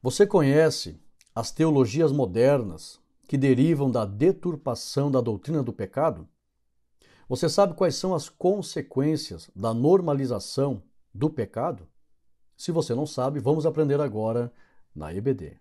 Você conhece as teologias modernas que derivam da deturpação da doutrina do pecado? Você sabe quais são as consequências da normalização do pecado? Se você não sabe, vamos aprender agora na EBD.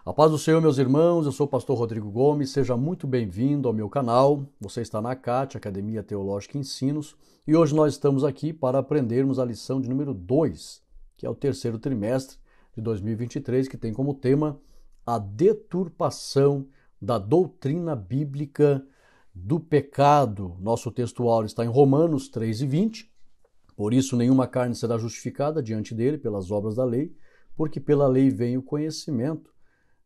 A paz do Senhor, meus irmãos, eu sou o pastor Rodrigo Gomes, seja muito bem-vindo ao meu canal. Você está na ACAT, Academia Teológica e Ensinos, e hoje nós estamos aqui para aprendermos a lição de número 2, que é o terceiro trimestre de 2023, que tem como tema a deturpação da doutrina bíblica do pecado. Nosso textual está em Romanos 3:20, por isso nenhuma carne será justificada diante dele pelas obras da lei, porque pela lei vem o conhecimento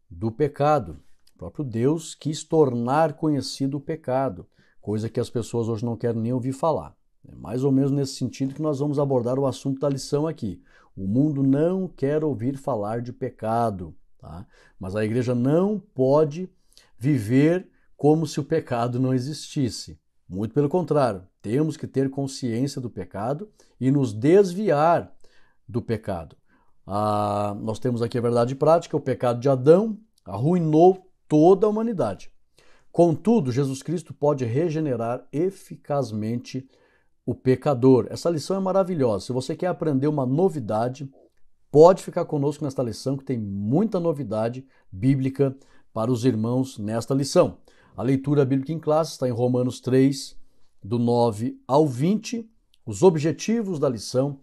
do pecado. O próprio Deus quis tornar conhecido o pecado, coisa que as pessoas hoje não querem nem ouvir falar. É mais ou menos nesse sentido que nós vamos abordar o assunto da lição aqui. O mundo não quer ouvir falar de pecado, tá? Mas a igreja não pode viver como se o pecado não existisse. Muito pelo contrário, temos que ter consciência do pecado e nos desviar do pecado. Nós temos aqui a verdade prática, o pecado de Adão arruinou toda a humanidade. Contudo, Jesus Cristo pode regenerar eficazmente o pecador. Essa lição é maravilhosa. Se você quer aprender uma novidade, pode ficar conosco nesta lição, que tem muita novidade bíblica para os irmãos nesta lição. A leitura bíblica em classe está em Romanos 3, do 9 ao 20. Os objetivos da lição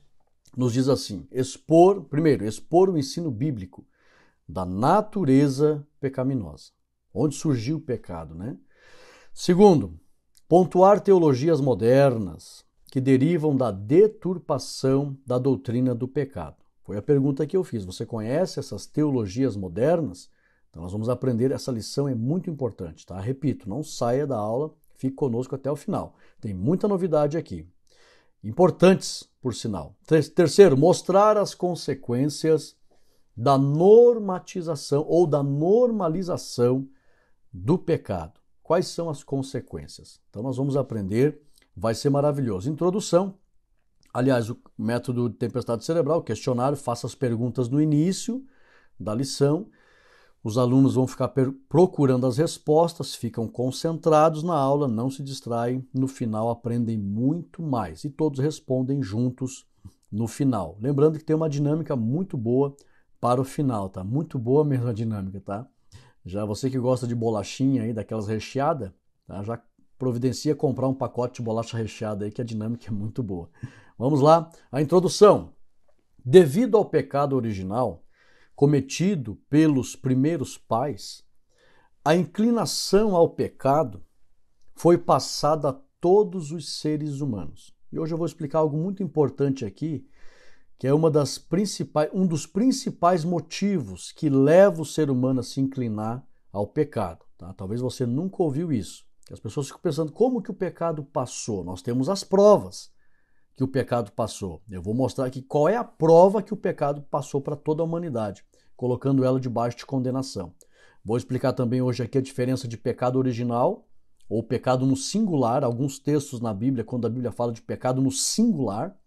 nos diz assim: primeiro, expor o ensino bíblico da natureza pecaminosa, onde surgiu o pecado, né? Segundo, pontuar teologias modernas que derivam da deturpação da doutrina do pecado. Foi a pergunta que eu fiz. Você conhece essas teologias modernas? Então nós vamos aprender, essa lição é muito importante, tá? Repito, não saia da aula, fique conosco até o final. Tem muita novidade aqui. Importantes, por sinal. Terceiro, mostrar as consequências da normatização ou da normalização do pecado. Quais são as consequências? Então nós vamos aprender, vai ser maravilhoso. Introdução, aliás, o método de tempestade cerebral, questionário, faça as perguntas no início da lição. Os alunos vão ficar procurando as respostas, ficam concentrados na aula, não se distraem, no final aprendem muito mais e todos respondem juntos no final. Lembrando que tem uma dinâmica muito boa para o final, tá? Muito boa mesmo a dinâmica, tá? Já você que gosta de bolachinha aí, daquelas recheadas, tá? Já providencia comprar um pacote de bolacha recheada aí, que a dinâmica é muito boa. Vamos lá, a introdução. Devido ao pecado original cometido pelos primeiros pais, a inclinação ao pecado foi passada a todos os seres humanos. E hoje eu vou explicar algo muito importante aqui, que é um dos principais motivos que leva o ser humano a se inclinar ao pecado. Tá? Talvez você nunca ouviu isso. As pessoas ficam pensando, como que o pecado passou? Nós temos as provas que o pecado passou. Eu vou mostrar aqui qual é a prova que o pecado passou para toda a humanidade, colocando ela debaixo de condenação. Vou explicar também hoje aqui a diferença de pecado original ou pecado no singular. Alguns textos na Bíblia, quando a Bíblia fala de pecado no singular,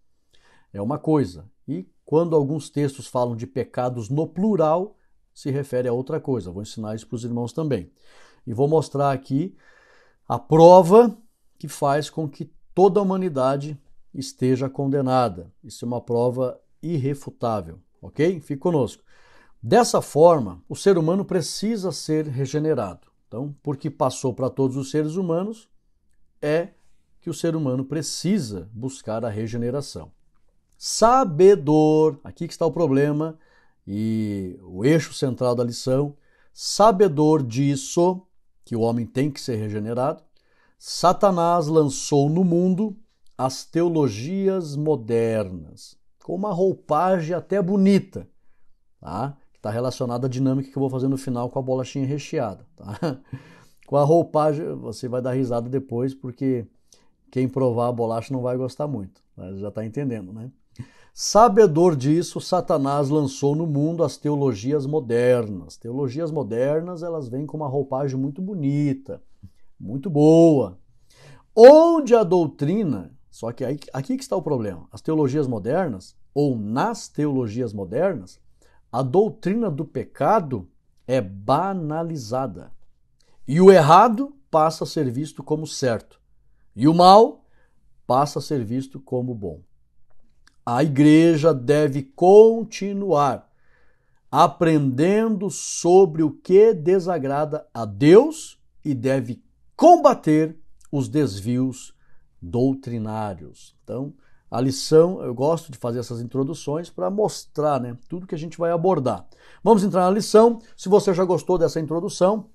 é uma coisa. E quando alguns textos falam de pecados no plural, se refere a outra coisa. Vou ensinar isso para os irmãos também. E vou mostrar aqui a prova que faz com que toda a humanidade esteja condenada. Isso é uma prova irrefutável, ok? Fique conosco. Dessa forma, o ser humano precisa ser regenerado. Então, porque passou para todos os seres humanos, é que o ser humano precisa buscar a regeneração. Sabedor, aqui que está o problema e o eixo central da lição, sabedor disso, que o homem tem que ser regenerado, Satanás lançou no mundo as teologias modernas, com uma roupagem até bonita, tá? Que está relacionada à dinâmica que eu vou fazer no final com a bolachinha recheada, tá? Com a roupagem, você vai dar risada depois, porque quem provar a bolacha não vai gostar muito, já está entendendo, né? Sabedor disso, Satanás lançou no mundo as teologias modernas. Teologias modernas, elas vêm com uma roupagem muito bonita, muito boa. Onde a doutrina, só que aqui que está o problema, as teologias modernas, ou nas teologias modernas, a doutrina do pecado é banalizada. E o errado passa a ser visto como certo. E o mal passa a ser visto como bom. A igreja deve continuar aprendendo sobre o que desagrada a Deus e deve combater os desvios doutrinários. Então, a lição, eu gosto de fazer essas introduções para mostrar, né, tudo que a gente vai abordar. Vamos entrar na lição. Se você já gostou dessa introdução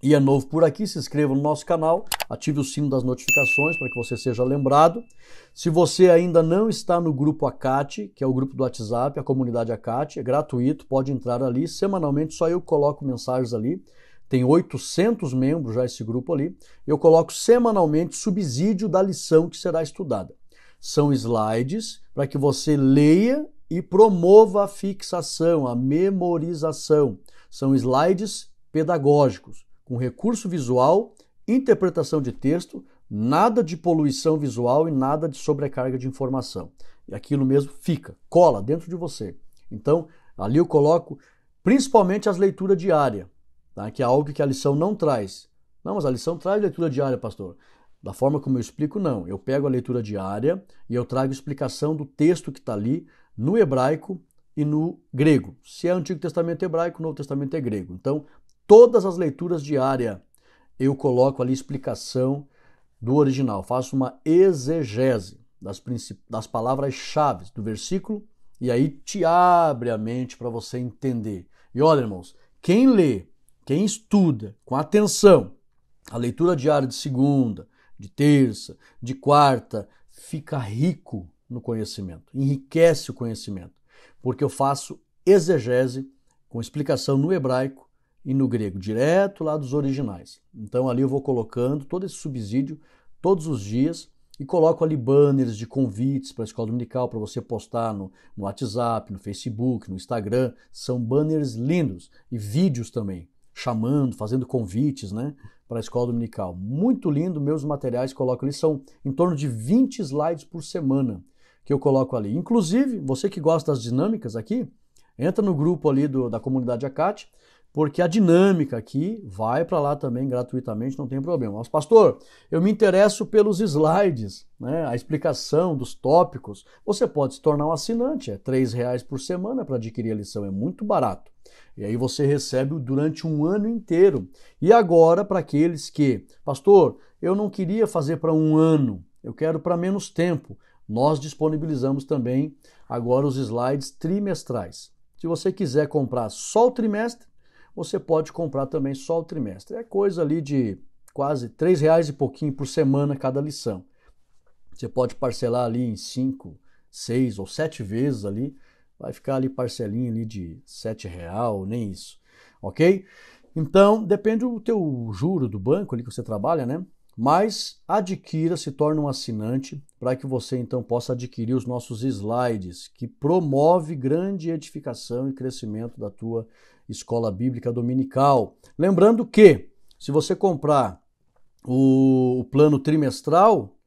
e é novo por aqui, se inscreva no nosso canal, ative o sino das notificações para que você seja lembrado. Se você ainda não está no grupo ACAT, que é o grupo do WhatsApp, a comunidade ACAT, é gratuito, pode entrar ali. Semanalmente, só eu coloco mensagens ali. Tem 800 membros já esse grupo ali. Eu coloco semanalmente subsídio da lição que será estudada. São slides para que você leia e promova a fixação, a memorização. São slides pedagógicos, com recurso visual, interpretação de texto, nada de poluição visual e nada de sobrecarga de informação. E aquilo mesmo fica, cola dentro de você. Então, ali eu coloco principalmente as leituras diárias, tá? Que é algo que a lição não traz. Não, mas a lição traz leitura diária, pastor. Da forma como eu explico, não. Eu pego a leitura diária e eu trago explicação do texto que está ali no hebraico e no grego. Se é Antigo Testamento hebraico, Novo Testamento é grego. Então, todas as leituras diárias eu coloco ali explicação do original. Faço uma exegese das palavras-chave do versículo e aí te abre a mente para você entender. E olha, irmãos, quem lê, quem estuda com atenção a leitura diária de segunda, de terça, de quarta, fica rico no conhecimento, enriquece o conhecimento, porque eu faço exegese com explicação no hebraico e no grego, direto lá dos originais. Então ali eu vou colocando todo esse subsídio todos os dias e coloco ali banners de convites para a escola dominical para você postar no WhatsApp, no Facebook, no Instagram. São banners lindos e vídeos também, chamando, fazendo convites, né, para a escola dominical. Muito lindo, meus materiais coloco ali, são em torno de 20 slides por semana que eu coloco ali. Inclusive, você que gosta das dinâmicas aqui, entra no grupo ali da comunidade ACAT, porque a dinâmica aqui vai para lá também gratuitamente, não tem problema. Mas, pastor, eu me interesso pelos slides, né, a explicação dos tópicos. Você pode se tornar um assinante, é R$3 por semana para adquirir a lição, é muito barato. E aí você recebe durante um ano inteiro. E agora, para aqueles que, pastor, eu não queria fazer para um ano, eu quero para menos tempo, nós disponibilizamos também agora os slides trimestrais. Se você quiser comprar só o trimestre, você pode comprar também só o trimestre. É coisa ali de quase R$3 e pouquinho por semana cada lição. Você pode parcelar ali em 5, 6 ou 7 vezes ali. Vai ficar ali parcelinha ali de R$7, nem isso. Ok? Então, depende do teu juro do banco ali que você trabalha, né? Mas adquira, se torne um assinante para que você então possa adquirir os nossos slides, que promove grande edificação e crescimento da tua escola bíblica dominical. Lembrando que, se você comprar o plano trimestral,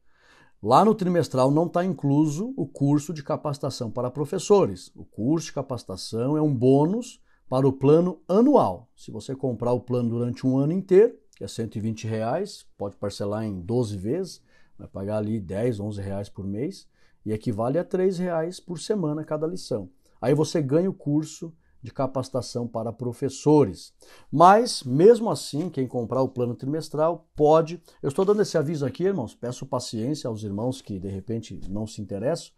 lá no trimestral não está incluso o curso de capacitação para professores. O curso de capacitação é um bônus para o plano anual. Se você comprar o plano durante um ano inteiro, que é R$120, pode parcelar em 12 vezes, vai pagar ali R$10, R$11 por mês, e equivale a R$3 por semana cada lição. Aí você ganha o curso de capacitação para professores. Mas, mesmo assim, quem comprar o plano trimestral pode... Eu estou dando esse aviso aqui, irmãos, peço paciência aos irmãos que, de repente, não se interessam,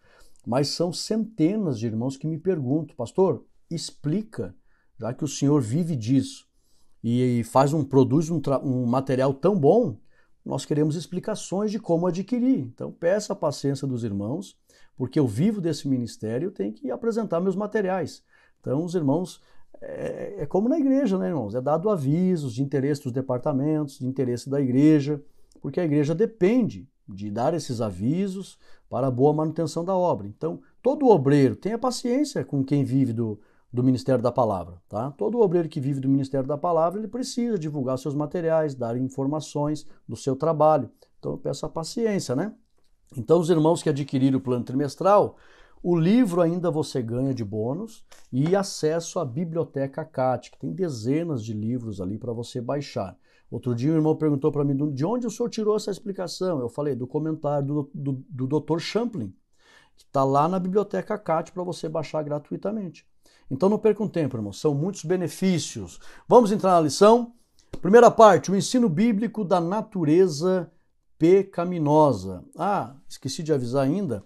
mas são centenas de irmãos que me perguntam, pastor, explica, já que o senhor vive disso e produz um material tão bom, nós queremos explicações de como adquirir. Então, peça a paciência dos irmãos, porque eu vivo desse ministério, eu tenho que apresentar meus materiais. Então, os irmãos, é como na igreja, né, irmãos? É dado avisos de interesse dos departamentos, de interesse da igreja, porque a igreja depende de dar esses avisos para a boa manutenção da obra. Então, todo obreiro, tenha paciência com quem vive do Ministério da Palavra, tá? Todo obreiro que vive do Ministério da Palavra, ele precisa divulgar seus materiais, dar informações do seu trabalho. Então eu peço a paciência, né? Então os irmãos que adquiriram o plano trimestral, o livro ainda você ganha de bônus e acesso à biblioteca CAT, que tem dezenas de livros ali para você baixar. Outro dia um irmão perguntou para mim, de onde o senhor tirou essa explicação? Eu falei, do comentário do Dr. Champlin, que está lá na biblioteca CAT para você baixar gratuitamente. Então não perca um tempo, irmão, são muitos benefícios. Vamos entrar na lição? Primeira parte, o ensino bíblico da natureza pecaminosa. Ah, esqueci de avisar ainda,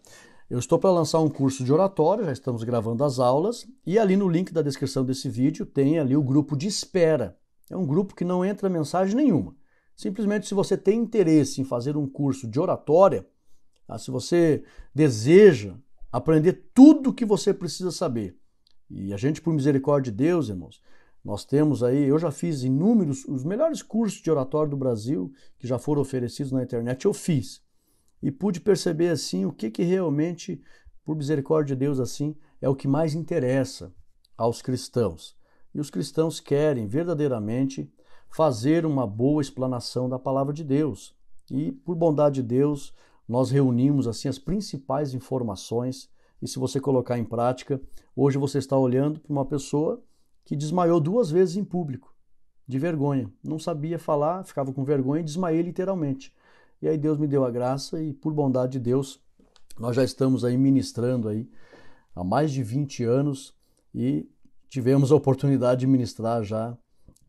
eu estou para lançar um curso de oratória, já estamos gravando as aulas, e ali no link da descrição desse vídeo tem ali o grupo de espera. É um grupo que não entra mensagem nenhuma. Simplesmente se você tem interesse em fazer um curso de oratória, se você deseja aprender tudo o que você precisa saber, e a gente, por misericórdia de Deus, irmãos, nós temos aí, eu já fiz inúmeros, os melhores cursos de oratório do Brasil que já foram oferecidos na internet, eu fiz. E pude perceber assim o que realmente, por misericórdia de Deus, assim, é o que mais interessa aos cristãos. E os cristãos querem verdadeiramente fazer uma boa explanação da palavra de Deus. E por bondade de Deus, nós reunimos assim as principais informações. E se você colocar em prática, hoje você está olhando para uma pessoa que desmaiou 2 vezes em público, de vergonha. Não sabia falar, ficava com vergonha e desmaiei literalmente. E aí Deus me deu a graça e por bondade de Deus, nós já estamos aí ministrando aí há mais de 20 anos e tivemos a oportunidade de ministrar já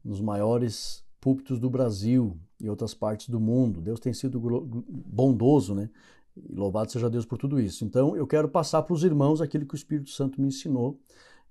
nos maiores púlpitos do Brasil e outras partes do mundo. Deus tem sido bondoso, né? E louvado seja Deus por tudo isso. Então, eu quero passar para os irmãos aquilo que o Espírito Santo me ensinou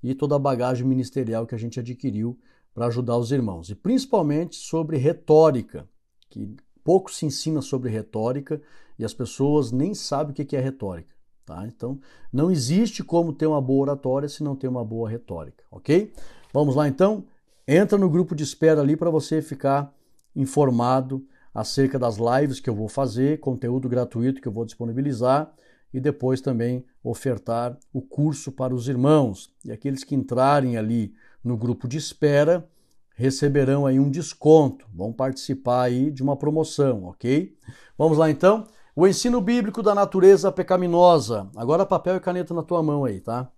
e toda a bagagem ministerial que a gente adquiriu para ajudar os irmãos. E principalmente sobre retórica, que pouco se ensina sobre retórica e as pessoas nem sabem o que é retórica. Tá? Então, não existe como ter uma boa oratória se não ter uma boa retórica, ok? Vamos lá então? Entra no grupo de espera ali para você ficar informado acerca das lives que eu vou fazer, conteúdo gratuito que eu vou disponibilizar e depois também ofertar o curso para os irmãos. E aqueles que entrarem ali no grupo de espera receberão aí um desconto, vão participar aí de uma promoção, ok? Vamos lá então? O ensino bíblico da natureza pecaminosa. Agora papel e caneta na tua mão aí, tá?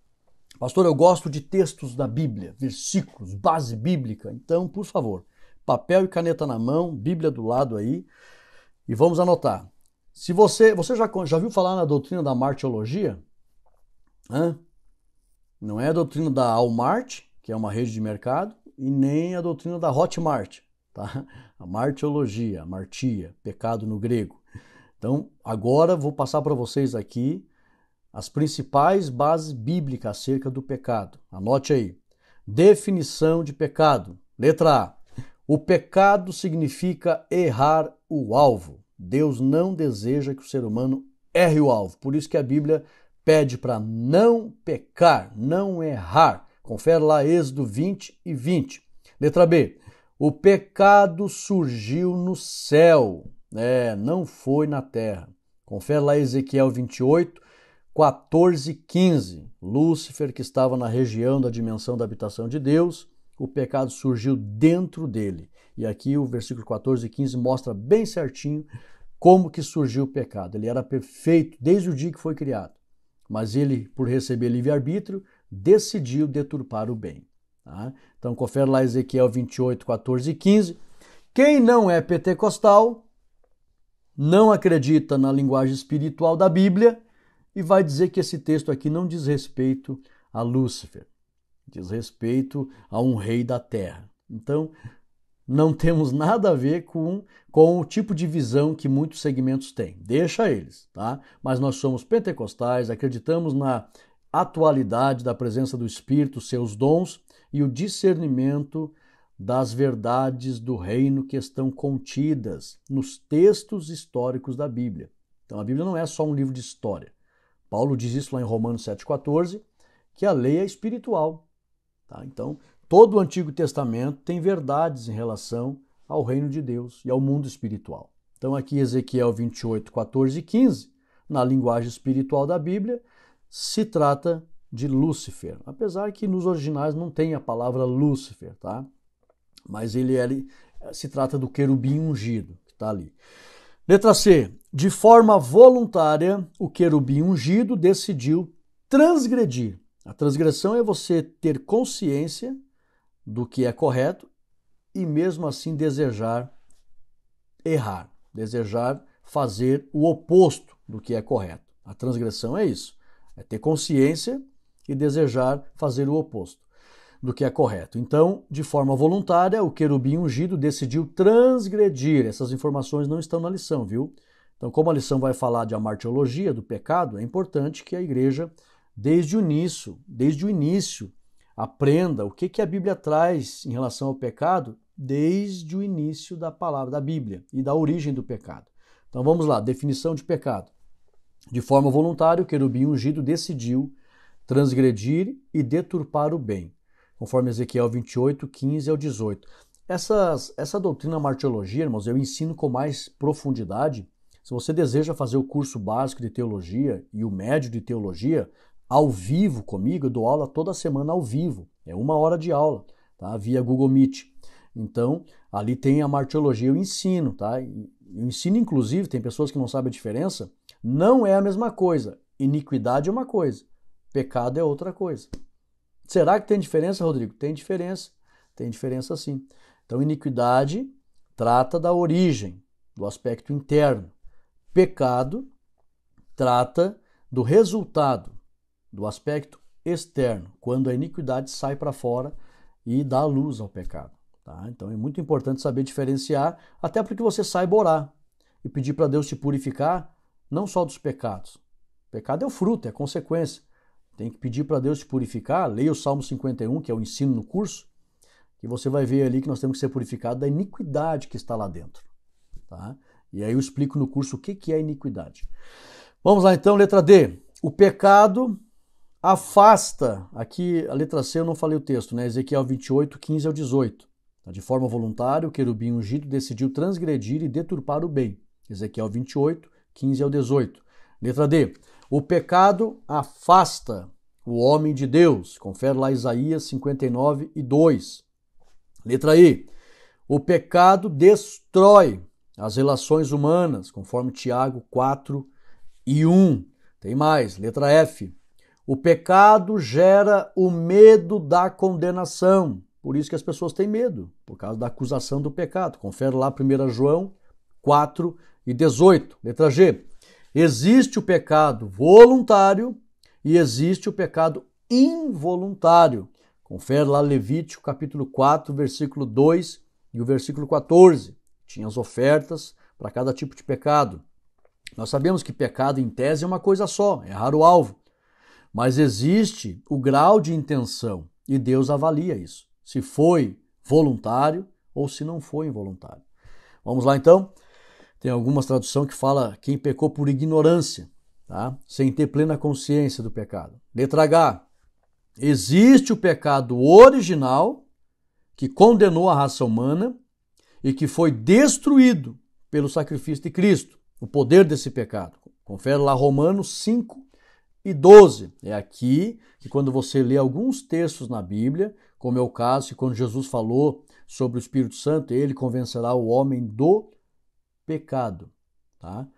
Pastor, eu gosto de textos da Bíblia, versículos, base bíblica. Então, por favor, papel e caneta na mão, Bíblia do lado aí, e vamos anotar. Se você já viu falar na doutrina da martiologia? Não é a doutrina da Walmart, que é uma rede de mercado, e nem a doutrina da Hotmart, tá? A martiologia, martia, pecado no grego. Então, agora vou passar para vocês aqui as principais bases bíblicas acerca do pecado. Anote aí. Definição de pecado. Letra A. O pecado significa errar o alvo. Deus não deseja que o ser humano erre o alvo. Por isso que a Bíblia pede para não pecar, não errar. Confere lá Êxodo 20 e 20. Letra B. O pecado surgiu no céu, não foi na terra. Confere lá Ezequiel 28, 14 e 15. Lúcifer, que estava na região da dimensão da habitação de Deus, o pecado surgiu dentro dele. E aqui o versículo 14 e 15 mostra bem certinho como que surgiu o pecado. Ele era perfeito desde o dia que foi criado. Mas ele, por receber livre-arbítrio, decidiu deturpar o bem. Tá? Então, confere lá Ezequiel 28, 14 e 15. Quem não é pentecostal, não acredita na linguagem espiritual da Bíblia e vai dizer que esse texto aqui não diz respeito a Lúcifer, diz respeito a um rei da terra. Então, não temos nada a ver com o tipo de visão que muitos segmentos têm. Deixa eles, tá? Mas nós somos pentecostais, acreditamos na atualidade da presença do Espírito, seus dons e o discernimento das verdades do reino que estão contidas nos textos históricos da Bíblia. Então a Bíblia não é só um livro de história. Paulo diz isso lá em Romanos 7,14, que a lei é espiritual. Tá? Então, todo o Antigo Testamento tem verdades em relação ao reino de Deus e ao mundo espiritual. Então aqui Ezequiel 28, 14 e 15, na linguagem espiritual da Bíblia, se trata de Lúcifer. Apesar que nos originais não tem a palavra Lúcifer, tá? Mas ele se trata do querubim ungido, que está ali. Letra C. De forma voluntária, o querubim ungido decidiu transgredir. A transgressão é você ter consciência do que é correto e mesmo assim desejar errar, desejar fazer o oposto do que é correto. A transgressão é isso, é ter consciência e desejar fazer o oposto do que é correto. Então, de forma voluntária, o querubim ungido decidiu transgredir. Essas informações não estão na lição, viu? Então, como a lição vai falar de amartiologia, do pecado, é importante que a igreja, desde o início, aprenda o que a Bíblia traz em relação ao pecado, desde o início da palavra da Bíblia e da origem do pecado. Então, vamos lá, definição de pecado. De forma voluntária, o querubim ungido decidiu transgredir e deturpar o bem, conforme Ezequiel 28, 15 ao 18. Essa doutrina martiologia, irmãos, eu ensino com mais profundidade. Se você deseja fazer o curso básico de teologia e o médio de teologia ao vivo comigo, eu dou aula toda semana ao vivo. É 1 hora de aula, tá? Via Google Meet. Então, ali tem a martiologia, eu ensino, tá? Eu ensino, inclusive, tem pessoas que não sabem a diferença, não é a mesma coisa. Iniquidade é uma coisa, pecado é outra coisa. Será que tem diferença, Rodrigo? Tem diferença sim. Então, iniquidade trata da origem, do aspecto interno. Pecado trata do resultado, do aspecto externo, quando a iniquidade sai para fora e dá luz ao pecado. Tá? Então, é muito importante saber diferenciar, até porque você saiba orar e pedir para Deus te purificar, não só dos pecados. O pecado é o fruto, é a consequência. Tem que pedir para Deus te purificar. Leia o Salmo 51, que é o ensino no curso, que você vai ver ali que nós temos que ser purificados da iniquidade que está lá dentro. Tá? E aí eu explico no curso o que é iniquidade. Vamos lá então, letra D. O pecado afasta, aqui a letra C eu não falei o texto, né? Ezequiel 28, 15 ao 18. De forma voluntária, o querubim ungido decidiu transgredir e deturpar o bem. Ezequiel 28, 15 ao 18. Letra D. O pecado afasta o homem de Deus. Confere lá Isaías 59 e 2. Letra E. O pecado destrói as relações humanas, conforme Tiago 4 e 1. Tem mais. Letra F. O pecado gera o medo da condenação. Por isso que as pessoas têm medo, por causa da acusação do pecado. Confere lá 1 João 4 e 18. Letra G. Existe o pecado voluntário e existe o pecado involuntário. Confere lá Levítico capítulo 4, versículo 2 e o versículo 14. Tinha as ofertas para cada tipo de pecado. Nós sabemos que pecado em tese é uma coisa só, é errar o alvo. Mas existe o grau de intenção e Deus avalia isso. Se foi voluntário ou se não foi involuntário. Vamos lá então? Tem algumas traduções que fala quem pecou por ignorância, tá? Sem ter plena consciência do pecado. Letra H. Existe o pecado original que condenou a raça humana e que foi destruído pelo sacrifício de Cristo. O poder desse pecado. Confere lá Romanos 5 e 12. É aqui que quando você lê alguns textos na Bíblia, como é o caso que quando Jesus falou sobre o Espírito Santo, ele convencerá o homem do pecado. Tá?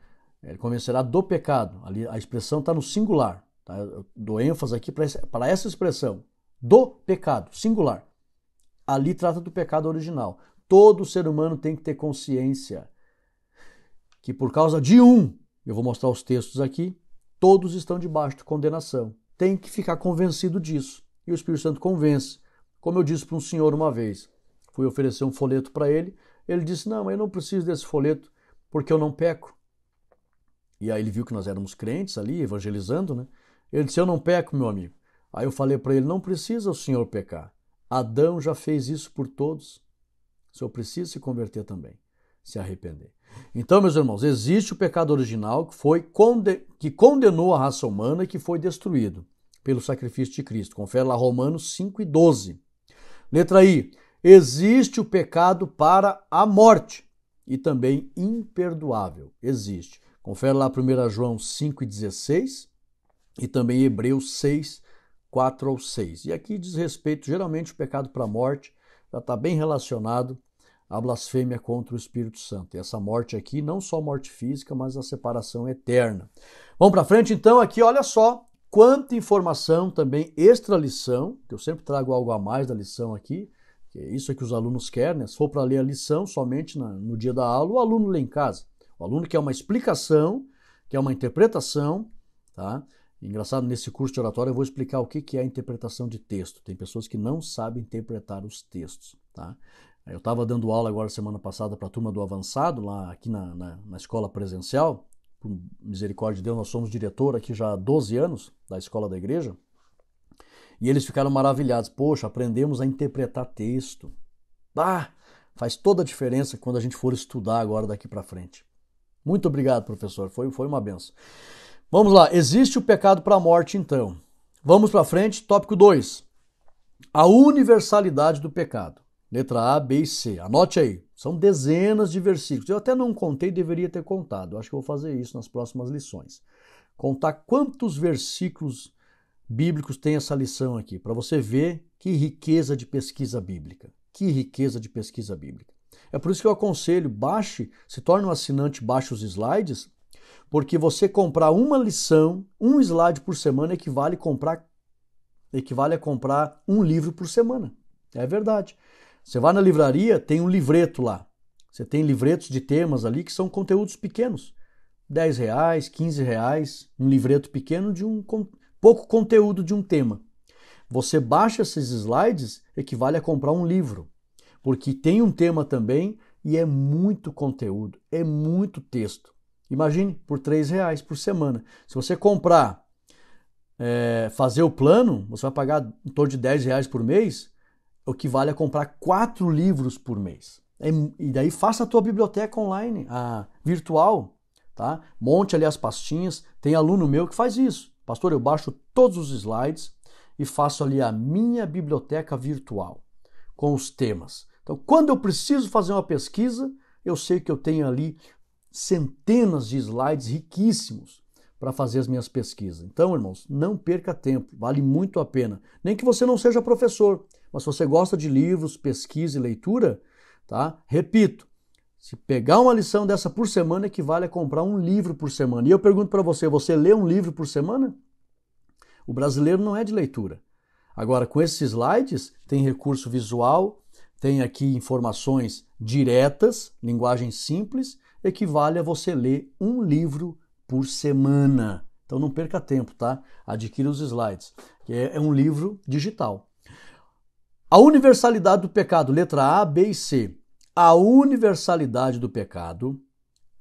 Ele convencerá do pecado. Ali a expressão está no singular. Tá? Eu dou ênfase aqui para essa expressão. Do pecado, singular. Ali trata do pecado original. Todo ser humano tem que ter consciência que por causa de eu vou mostrar os textos aqui, todos estão debaixo de condenação. Tem que ficar convencido disso. E o Espírito Santo convence. Como eu disse para um senhor uma vez, fui oferecer um folheto para ele, ele disse, não, eu não preciso desse folheto porque eu não peco. E aí ele viu que nós éramos crentes ali, evangelizando, né? Ele disse, eu não peco, meu amigo. Aí eu falei para ele, não precisa o senhor pecar. Adão já fez isso por todos. O senhor precisa se converter também, se arrepender. Então, meus irmãos, existe o pecado original que condenou a raça humana e que foi destruído pelo sacrifício de Cristo. Confere lá Romanos 5 e 12. Letra I. Existe o pecado para a morte e também imperdoável. Existe. Confere lá 1 João 5 e 16 e também Hebreus 6, 4 ao 6. E aqui diz respeito, geralmente, o pecado para a morte já está bem relacionado à blasfêmia contra o Espírito Santo. E essa morte aqui, não só morte física, mas a separação eterna. Vamos para frente, então, aqui, olha só, quanta informação também, extra lição, que eu sempre trago algo a mais da lição aqui, que é isso que os alunos querem, né? Se for para ler a lição somente no dia da aula, o aluno lê em casa. O aluno quer uma explicação, quer uma interpretação, tá? Engraçado, nesse curso de oratória eu vou explicar o que é a interpretação de texto. Tem pessoas que não sabem interpretar os textos, tá? Eu estava dando aula agora semana passada para a turma do avançado, lá aqui na escola presencial. Por misericórdia de Deus, nós somos diretor aqui já há 12 anos da escola da igreja. E eles ficaram maravilhados. Poxa, aprendemos a interpretar texto. Faz toda a diferença quando a gente for estudar agora daqui para frente. Muito obrigado, professor. Foi uma benção. Vamos lá. Existe o pecado para a morte, então. Vamos para frente. Tópico 2. A universalidade do pecado. Letra A, B e C. Anote aí. São dezenas de versículos. Eu até não contei, deveria ter contado. Eu acho que eu vou fazer isso nas próximas lições. Contar quantos versículos bíblicos tem essa lição aqui, para você ver que riqueza de pesquisa bíblica. Que riqueza de pesquisa bíblica. É por isso que eu aconselho, se torne um assinante, baixe os slides, porque você comprar uma lição, um slide por semana equivale a comprar um livro por semana. É verdade. Você vai na livraria, tem um livreto lá. Você tem livretos de temas ali que são conteúdos pequenos. R$10, R$15, um livreto pequeno de pouco conteúdo de um tema. Você baixa esses slides, equivale a comprar um livro, porque tem um tema também e é muito conteúdo, é muito texto. Imagine, por R$3 por semana. Se você comprar, fazer o plano, você vai pagar em torno de R$10 por mês, o que vale a comprar 4 livros por mês. E daí faça a tua biblioteca online, a virtual, tá? Monte ali as pastinhas. Tem aluno meu que faz isso. Pastor, eu baixo todos os slides e faço ali a minha biblioteca virtual com os temas. Então, quando eu preciso fazer uma pesquisa, eu sei que eu tenho ali centenas de slides riquíssimos para fazer as minhas pesquisas. Então, irmãos, não perca tempo, vale muito a pena. Nem que você não seja professor, mas se você gosta de livros, pesquisa e leitura, tá? Repito, se pegar uma lição dessa por semana, equivale a comprar um livro por semana. E eu pergunto para você, você lê um livro por semana? O brasileiro não é de leitura. Agora, com esses slides, tem recurso visual, tem aqui informações diretas, linguagem simples, equivale a você ler um livro por semana. Então não perca tempo, tá? Adquira os slides, que é um livro digital. A universalidade do pecado, letra A, B e C. A universalidade do pecado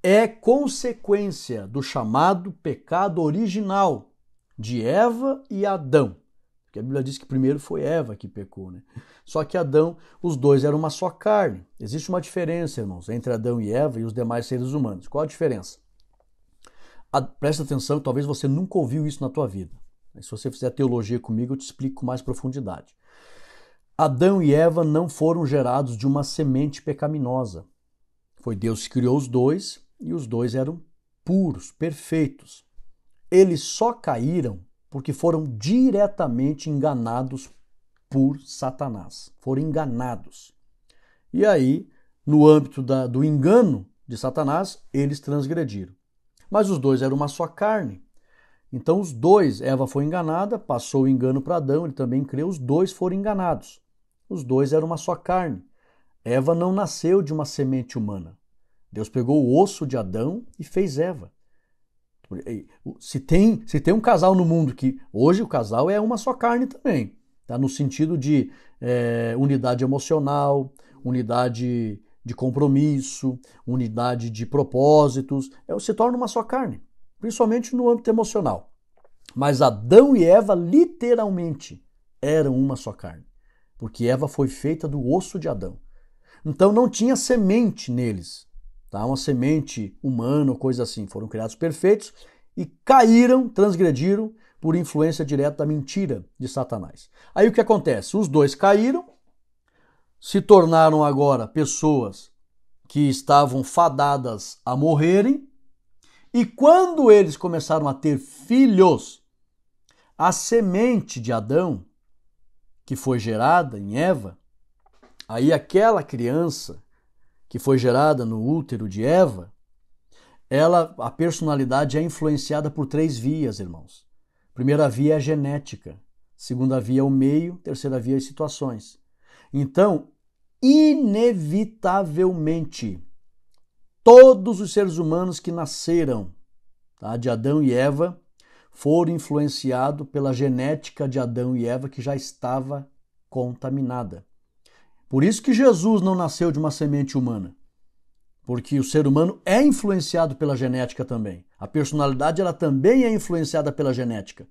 é consequência do chamado pecado original de Eva e Adão. Porque a Bíblia diz que primeiro foi Eva que pecou, né? Só que Adão, os dois eram uma só carne. Existe uma diferença, irmãos, entre Adão e Eva e os demais seres humanos. Qual a diferença? Presta atenção, talvez você nunca ouviu isso na tua vida. Se você fizer teologia comigo, eu te explico com mais profundidade. Adão e Eva não foram gerados de uma semente pecaminosa. Foi Deus que criou os dois e os dois eram puros, perfeitos. Eles só caíram porque foram diretamente enganados por Satanás. Foram enganados. E aí, no âmbito do engano de Satanás, eles transgrediram. Mas os dois eram uma só carne. Então os dois, Eva foi enganada, passou o engano para Adão, ele também creu, os dois foram enganados. Os dois eram uma só carne. Eva não nasceu de uma semente humana. Deus pegou o osso de Adão e fez Eva. Se tem um casal no mundo que hoje o casal é uma só carne também, tá? No sentido de unidade emocional, unidade de compromisso, unidade de propósitos, se torna uma só carne, principalmente no âmbito emocional. Mas Adão e Eva literalmente eram uma só carne, porque Eva foi feita do osso de Adão. Então não tinha semente neles, tá? Uma semente humana ou coisa assim. Foram criados perfeitos e caíram, transgrediram por influência direta da mentira de Satanás. Aí o que acontece? Os dois caíram, se tornaram agora pessoas que estavam fadadas a morrerem, e quando eles começaram a ter filhos, a semente de Adão, que foi gerada em Eva, aí aquela criança que foi gerada no útero de Eva, a personalidade é influenciada por 3 vias, irmãos. Primeira via é a genética, segunda via é o meio, terceira via é as situações. Então, inevitavelmente, todos os seres humanos que nasceram, tá, de Adão e Eva foram influenciados pela genética de Adão e Eva que já estava contaminada. Por isso que Jesus não nasceu de uma semente humana, porque o ser humano é influenciado pela genética também. A personalidade ela também é influenciada pela genética.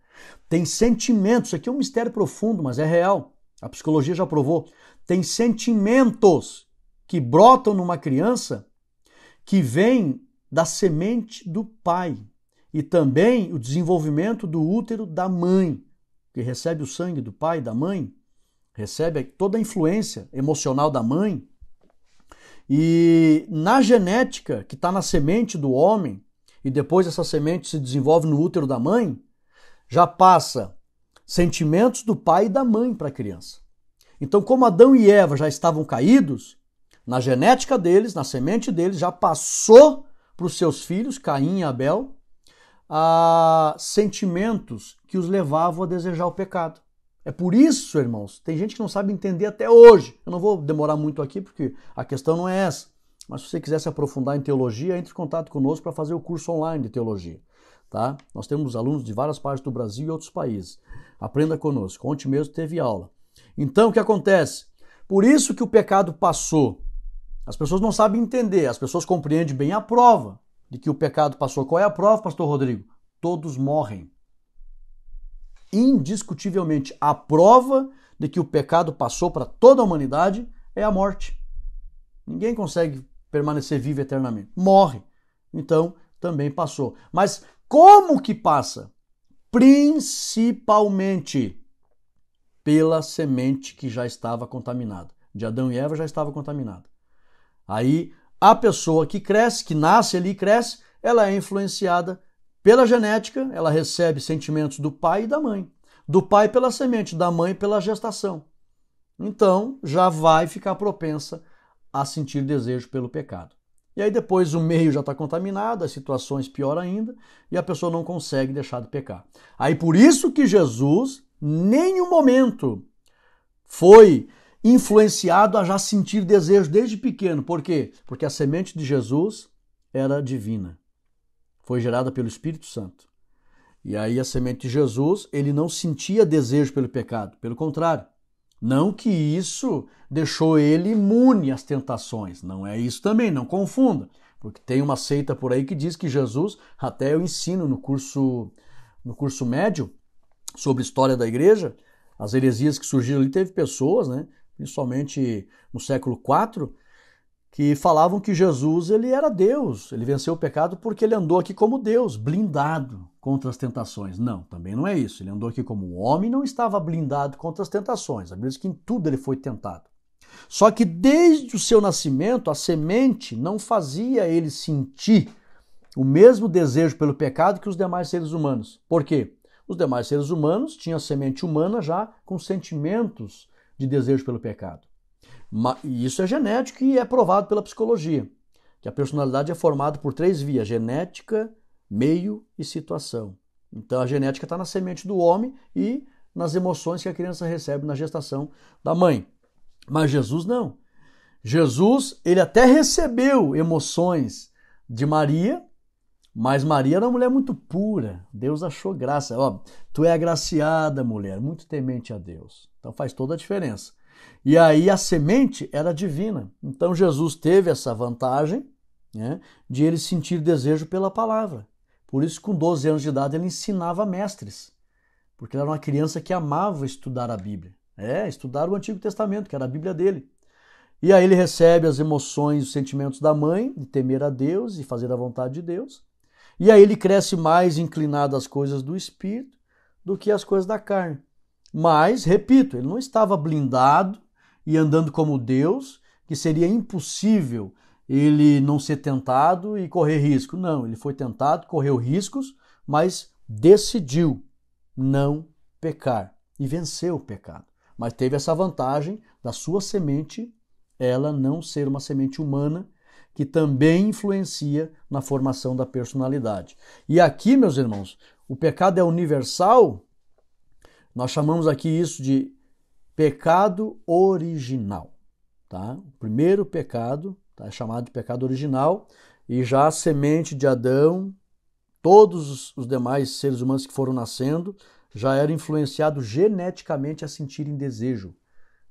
Tem sentimentos, isso aqui é um mistério profundo, mas é real. A psicologia já provou. Tem sentimentos que brotam numa criança que vêm da semente do pai e também o desenvolvimento do útero da mãe, que recebe o sangue do pai e da mãe, recebe toda a influência emocional da mãe. E na genética, que está na semente do homem, e depois essa semente se desenvolve no útero da mãe, já passa sentimentos do pai e da mãe para a criança. Então, como Adão e Eva já estavam caídos, na genética deles, na semente deles, já passou para os seus filhos, Caim e Abel, sentimentos que os levavam a desejar o pecado. É por isso, irmãos, tem gente que não sabe entender até hoje. Eu não vou demorar muito aqui porque a questão não é essa. Mas se você quiser se aprofundar em teologia, entre em contato conosco para fazer o curso online de teologia. Tá? Nós temos alunos de várias partes do Brasil e outros países. Aprenda conosco. Ontem mesmo teve aula. Então, o que acontece? Por isso que o pecado passou. As pessoas não sabem entender. As pessoas compreendem bem a prova de que o pecado passou. Qual é a prova, pastor Rodrigo? Todos morrem. Indiscutivelmente, a prova de que o pecado passou para toda a humanidade é a morte. Ninguém consegue permanecer vivo eternamente. Morre. Então, também passou. Mas como que passa? Principalmente pela semente que já estava contaminada. De Adão e Eva já estava contaminada. Aí, a pessoa que cresce, que nasce ali e cresce, ela é influenciada pela genética, ela recebe sentimentos do pai e da mãe. Do pai pela semente, da mãe pela gestação. Então, já vai ficar propensa a sentir desejo pelo pecado. E aí depois o meio já está contaminado, as situações pior ainda, e a pessoa não consegue deixar de pecar. Aí por isso que Jesus, nenhum momento, foi influenciado a já sentir desejo desde pequeno. Por quê? Porque a semente de Jesus era divina. Foi gerada pelo Espírito Santo. E aí a semente de Jesus, ele não sentia desejo pelo pecado. Pelo contrário, não que isso deixou ele imune às tentações. Não é isso também, não confunda. Porque tem uma seita por aí que diz que Jesus, até eu ensino no curso médio sobre história da igreja, as heresias que surgiram ali, teve pessoas, né, principalmente no século IV, que falavam que Jesus ele era Deus, ele venceu o pecado porque ele andou aqui como Deus, blindado contra as tentações. Não, também não é isso. Ele andou aqui como um homem e não estava blindado contra as tentações. A Bíblia diz que em tudo ele foi tentado. Só que desde o seu nascimento, a semente não fazia ele sentir o mesmo desejo pelo pecado que os demais seres humanos. Por quê? Os demais seres humanos tinham a semente humana já com sentimentos de desejo pelo pecado. E isso é genético e é provado pela psicologia, que a personalidade é formada por 3 vias, genética, meio e situação. Então a genética está na semente do homem e nas emoções que a criança recebe na gestação da mãe. Mas Jesus não. Jesus, ele até recebeu emoções de Maria, mas Maria era uma mulher muito pura. Deus achou graça. Ó, tu é agraciada, mulher, muito temente a Deus. Então faz toda a diferença. E aí a semente era divina. Então Jesus teve essa vantagem, né, de ele sentir desejo pela palavra. Por isso, com 12 anos de idade, ele ensinava mestres. Porque ele era uma criança que amava estudar a Bíblia. Estudar o Antigo Testamento, que era a Bíblia dele. E aí ele recebe as emoções e os sentimentos da mãe, de temer a Deus e fazer a vontade de Deus. E aí ele cresce mais inclinado às coisas do Espírito do que às coisas da carne. Mas, repito, ele não estava blindado e andando como Deus, que seria impossível ele não ser tentado e correr risco. Não, ele foi tentado, correu riscos, mas decidiu não pecar e venceu o pecado. Mas teve essa vantagem da sua semente, ela não ser uma semente humana, que também influencia na formação da personalidade. E aqui, meus irmãos, o pecado é universal, nós chamamos aqui isso de pecado original. Tá? O primeiro pecado é chamado de pecado original, e já a semente de Adão, todos os demais seres humanos que foram nascendo, já eram influenciados geneticamente a sentirem desejo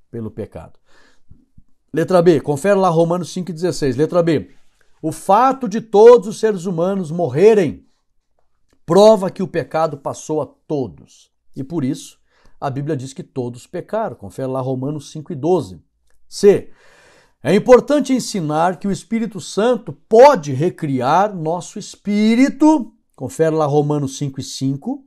pelo pecado. Letra B, confere lá Romanos 5,16. Letra B, o fato de todos os seres humanos morrerem prova que o pecado passou a todos. E por isso, a Bíblia diz que todos pecaram. Confere lá Romanos 5,12. C, é importante ensinar que o Espírito Santo pode recriar nosso espírito. Confere lá Romanos 5,5.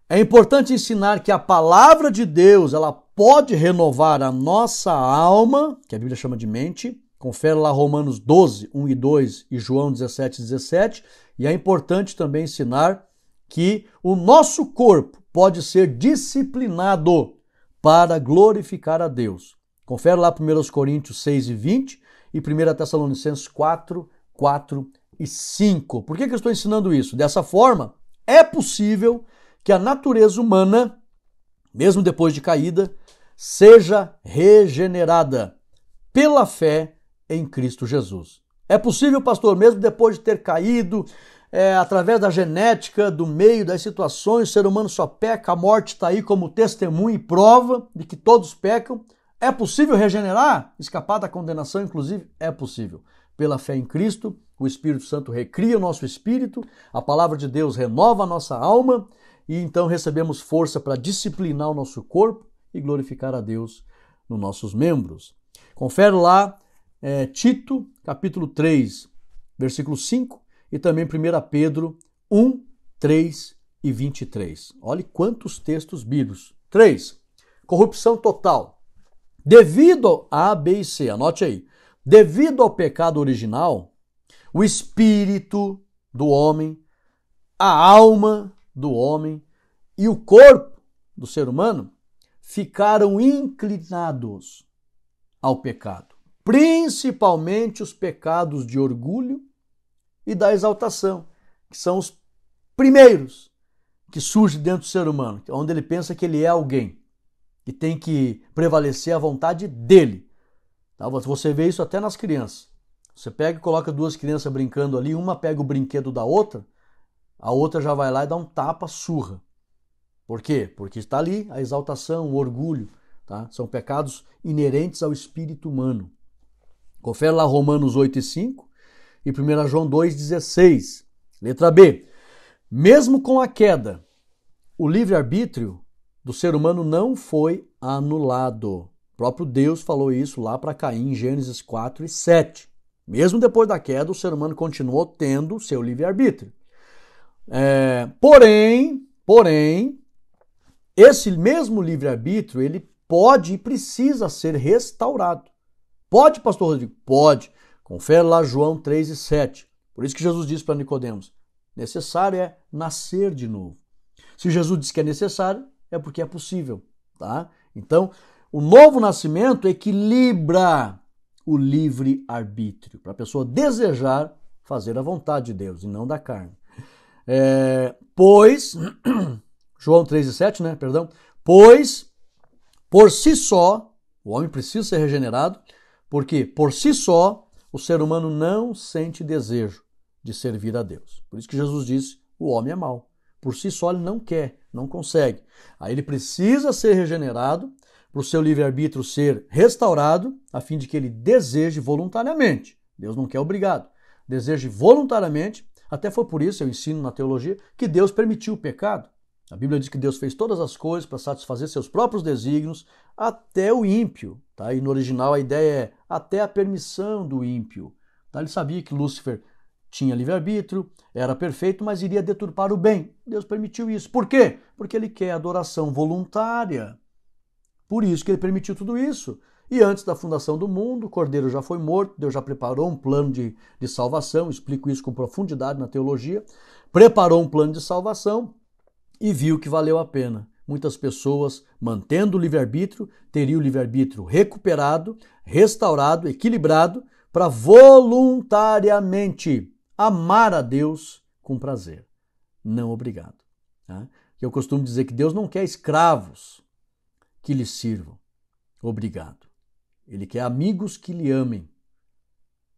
É importante ensinar que a palavra de Deus, ela pode renovar a nossa alma, que a Bíblia chama de mente. Confere lá Romanos 12, 1 e 2 e João 17, 17. E é importante também ensinar que o nosso corpo pode ser disciplinado para glorificar a Deus. Confere lá 1 Coríntios 6 e 20 e 1 Tessalonicenses 4, 4 e 5. Por que eu estou ensinando isso? Dessa forma, é possível que a natureza humana, mesmo depois de caída, seja regenerada pela fé em Cristo Jesus. É possível, pastor, mesmo depois de ter caído, através da genética, do meio das situações, o ser humano só peca, a morte está aí como testemunho e prova de que todos pecam. É possível regenerar? Escapar da condenação, inclusive? É possível. Pela fé em Cristo, o Espírito Santo recria o nosso espírito, a palavra de Deus renova a nossa alma, e então recebemos força para disciplinar o nosso corpo e glorificar a Deus nos nossos membros. Confere lá Tito, capítulo 3, versículo 5, e também 1 Pedro 1, 3 e 23. Olhe quantos textos bíblicos. 3. Corrupção total. Devido a A, B e C, anote aí. Devido ao pecado original, o espírito do homem, a alma do homem e o corpo do ser humano ficaram inclinados ao pecado, principalmente os pecados de orgulho e da exaltação, que são os primeiros que surgem dentro do ser humano, onde ele pensa que ele é alguém, que tem que prevalecer a vontade dele. Tá? Você vê isso até nas crianças. Você pega e coloca duas crianças brincando ali, uma pega o brinquedo da outra, a outra já vai lá e dá um tapa, surra. Por quê? Porque está ali a exaltação, o orgulho. Tá? São pecados inerentes ao espírito humano. Confere lá Romanos 8 e 5 e 1 João 2, 16. Letra B. Mesmo com a queda, o livre-arbítrio do ser humano não foi anulado. O próprio Deus falou isso lá para Caim em Gênesis 4 e 7. Mesmo depois da queda, o ser humano continuou tendo seu livre-arbítrio. Porém, esse mesmo livre-arbítrio, ele pode e precisa ser restaurado. Pode, pastor Rodrigo? Pode. Confere lá João 3 e 7. Por isso que Jesus disse para Nicodemos, necessário é nascer de novo. Se Jesus diz que é necessário, é porque é possível. Tá? Então, o novo nascimento equilibra o livre-arbítrio, para a pessoa desejar fazer a vontade de Deus e não da carne. João 3 e 7, né? Perdão. Pois, por si só, o homem precisa ser regenerado, porque por si só, o ser humano não sente desejo de servir a Deus. Por isso que Jesus disse, o homem é mau. Por si só ele não quer, não consegue. Aí ele precisa ser regenerado, para o seu livre-arbítrio ser restaurado, a fim de que ele deseje voluntariamente. Deus não quer obrigado. Deseje voluntariamente. Até foi por isso, eu ensino na teologia, que Deus permitiu o pecado. A Bíblia diz que Deus fez todas as coisas para satisfazer seus próprios desígnios, até o ímpio. Tá? E no original a ideia é até a permissão do ímpio. Tá? Ele sabia que Lúcifer tinha livre-arbítrio, era perfeito, mas iria deturpar o bem. Deus permitiu isso. Por quê? Porque ele quer adoração voluntária. Por isso que ele permitiu tudo isso. E antes da fundação do mundo, o Cordeiro já foi morto, Deus já preparou um plano de salvação, explico isso com profundidade na teologia, preparou um plano de salvação e viu que valeu a pena. muitas pessoas, mantendo o livre-arbítrio, teriam o livre-arbítrio recuperado, restaurado, equilibrado, para voluntariamente amar a Deus com prazer. Não obrigado. Tá? Eu costumo dizer que Deus não quer escravos que lhe sirvam. Obrigado. Ele quer amigos que lhe amem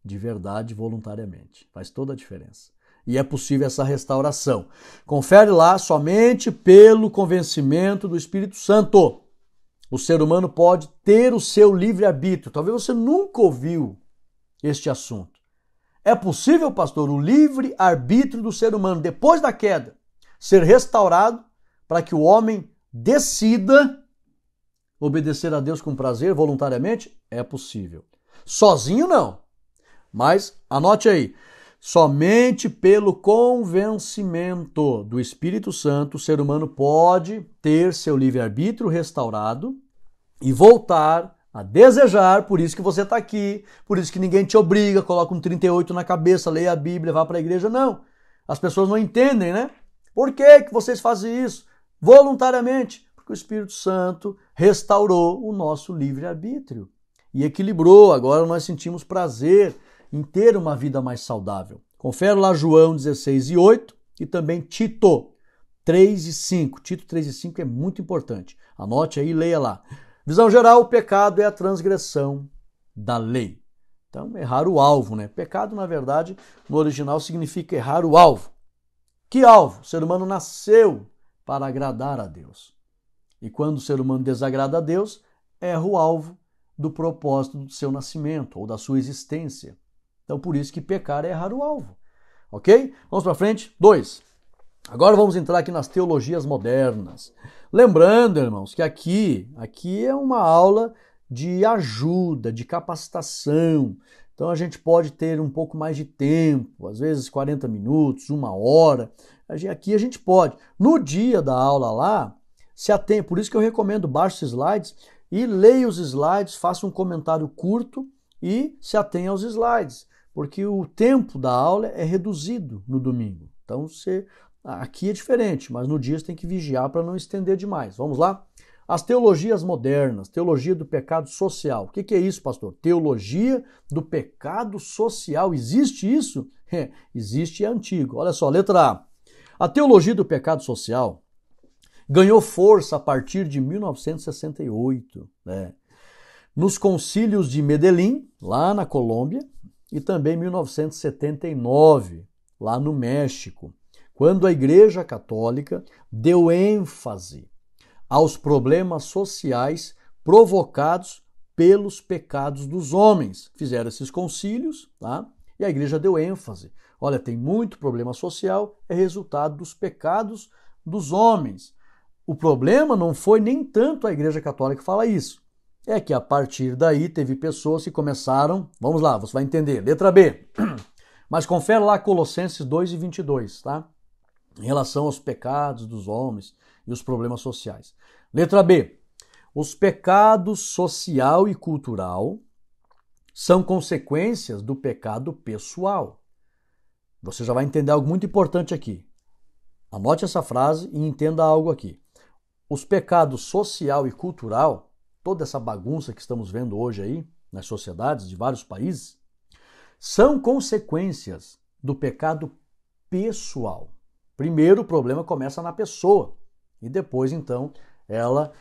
de verdade, voluntariamente. Faz toda a diferença. E é possível essa restauração. Confere lá, somente pelo convencimento do Espírito Santo. O ser humano pode ter o seu livre-arbítrio. Talvez você nunca ouviu este assunto. É possível, pastor, o livre-arbítrio do ser humano, depois da queda, ser restaurado para que o homem decida obedecer a Deus com prazer, voluntariamente? É possível. Sozinho, não. Mas, anote aí, somente pelo convencimento do Espírito Santo, o ser humano pode ter seu livre-arbítrio restaurado e voltar a desejar, por isso que você está aqui, por isso que ninguém te obriga, coloca um 38 na cabeça, leia a Bíblia, vá para a igreja. Não, as pessoas não entendem, né? Por que vocês fazem isso? Voluntariamente, porque o Espírito Santo restaurou o nosso livre-arbítrio e equilibrou. Agora nós sentimos prazer em ter uma vida mais saudável. Confere lá João 16:8 e também Tito 3:5. Tito 3:5 é muito importante. Anote aí e leia lá. Visão geral, o pecado é a transgressão da lei. Então, errar o alvo, né? Pecado, na verdade, no original significa errar o alvo. Que alvo? O ser humano nasceu para agradar a Deus. E quando o ser humano desagrada a Deus, erra o alvo do propósito do seu nascimento ou da sua existência. Então, por isso que pecar é errar o alvo. Ok? Vamos para frente. 2. Agora vamos entrar aqui nas teologias modernas. Lembrando, irmãos, que aqui é uma aula de ajuda, de capacitação. Então a gente pode ter um pouco mais de tempo, às vezes 40 minutos, 1 hora. Aqui a gente pode. No dia da aula lá, se atém, por isso que eu recomendo, baixe os slides e leia os slides, faça um comentário curto e se atenha aos slides, porque o tempo da aula é reduzido no domingo. Então aqui é diferente, mas no dia você tem que vigiar para não estender demais. Vamos lá? As teologias modernas, teologia do pecado social. O que é isso, pastor? Teologia do pecado social. Existe isso? Existe e é antigo. Olha só, letra A. A teologia do pecado social ganhou força a partir de 1968, né? Nos concílios de Medellín, lá na Colômbia, e também 1979, lá no México, quando a Igreja Católica deu ênfase aos problemas sociais provocados pelos pecados dos homens. Fizeram esses concílios, tá? E a igreja deu ênfase. Olha, tem muito problema social, é resultado dos pecados dos homens. O problema não foi nem tanto a Igreja Católica falar isso. É que a partir daí teve pessoas que começaram... Vamos lá, você vai entender. Letra B. Mas confere lá Colossenses 2:22, tá? Em relação aos pecados dos homens e os problemas sociais. Letra B. Os pecados social e cultural são consequências do pecado pessoal. Você já vai entender algo muito importante aqui. Anote essa frase e entenda algo aqui. Os pecados social e cultural, toda essa bagunça que estamos vendo hoje aí nas sociedades de vários países, são consequências do pecado pessoal. Primeiro o problema começa na pessoa e depois então ela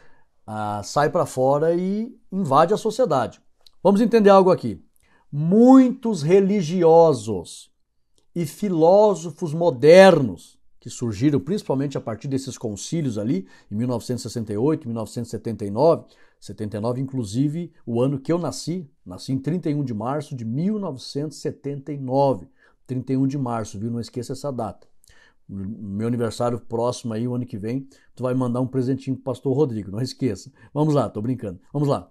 sai para fora e invade a sociedade. Vamos entender algo aqui. Muitos religiosos e filósofos modernos que surgiram principalmente a partir desses concílios ali, em 1968, 1979, 79 inclusive o ano que eu nasci em 31 de março de 1979, 31 de março, viu? Não esqueça essa data. Meu aniversário próximo aí, o ano que vem, tu vai mandar um presentinho pro pastor Rodrigo, não esqueça. Vamos lá, tô brincando. Vamos lá.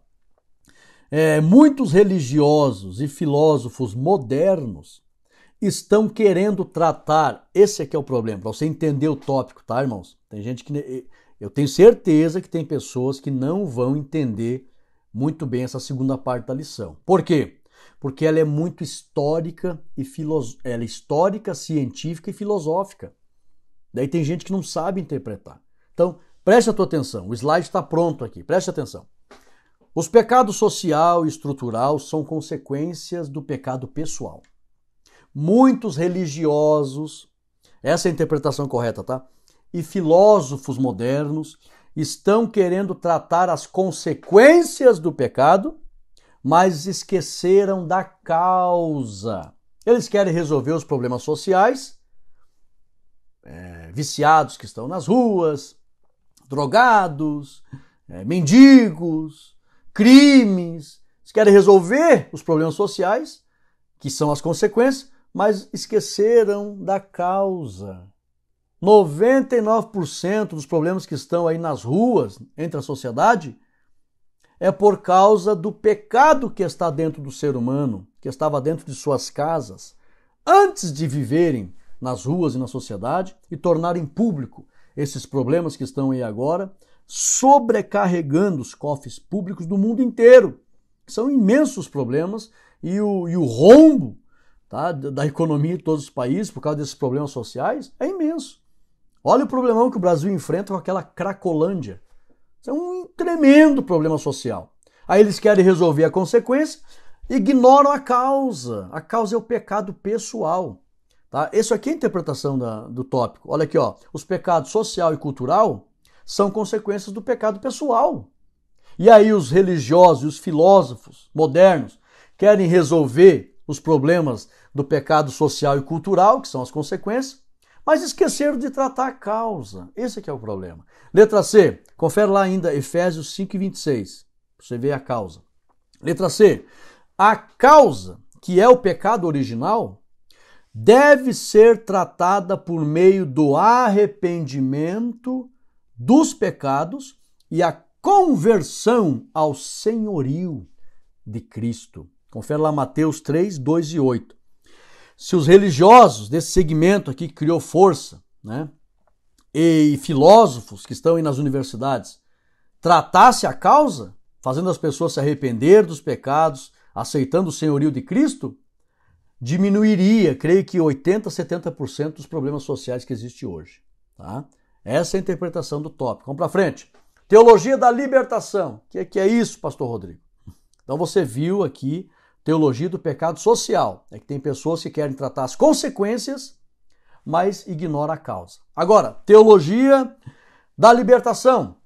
Muitos religiosos e filósofos modernos estão querendo tratar, esse aqui é o problema, para você entender o tópico, tá, irmãos? Tem gente que, eu tenho certeza que tem pessoas que não vão entender muito bem essa segunda parte da lição. Por quê? Porque ela é muito histórica e ela é histórica, científica e filosófica. Daí tem gente que não sabe interpretar. Então, Preste a tua atenção, o slide está pronto aqui, preste atenção. Os pecados social e estrutural são consequências do pecado pessoal. Muitos religiosos, essa é a interpretação correta, tá? E filósofos modernos estão querendo tratar as consequências do pecado, mas esqueceram da causa. Eles querem resolver os problemas sociais, viciados que estão nas ruas, drogados, mendigos, crimes. Eles querem resolver os problemas sociais, que são as consequências, mas esqueceram da causa. 99% dos problemas que estão aí nas ruas, entre a sociedade, é por causa do pecado que está dentro do ser humano, que estava dentro de suas casas, antes de viverem nas ruas e na sociedade e tornarem público esses problemas que estão aí agora, sobrecarregando os cofres públicos do mundo inteiro. São imensos problemas e o rombo, tá, da economia de todos os países por causa desses problemas sociais é imenso. Olha o problemão que o Brasil enfrenta com aquela Cracolândia. Isso é um tremendo problema social. Aí eles querem resolver a consequência, ignoram a causa. A causa é o pecado pessoal. Tá? Isso aqui é a interpretação do tópico. Olha aqui, ó. Os pecados social e cultural são consequências do pecado pessoal. E aí os religiosos e os filósofos modernos querem resolver os problemas do pecado social e cultural, que são as consequências, mas esqueceram de tratar a causa. Esse aqui é o problema. Letra C, confere lá ainda Efésios 5:26, para você ver a causa. Letra C, a causa, que é o pecado original, deve ser tratada por meio do arrependimento dos pecados e a conversão ao senhorio de Cristo. Confere lá Mateus 3, 2 e 8. Se os religiosos desse segmento aqui que criou força, né, e filósofos que estão aí nas universidades, tratasse a causa, fazendo as pessoas se arrepender dos pecados, aceitando o senhorio de Cristo, diminuiria, creio que 80%, 70% dos problemas sociais que existem hoje. Tá? Essa é a interpretação do tópico. Vamos para frente. Teologia da libertação. O que é isso, pastor Rodrigo? Então você viu aqui teologia do pecado social. É que tem pessoas que querem tratar as consequências, mas ignoram a causa. Agora, teologia da libertação.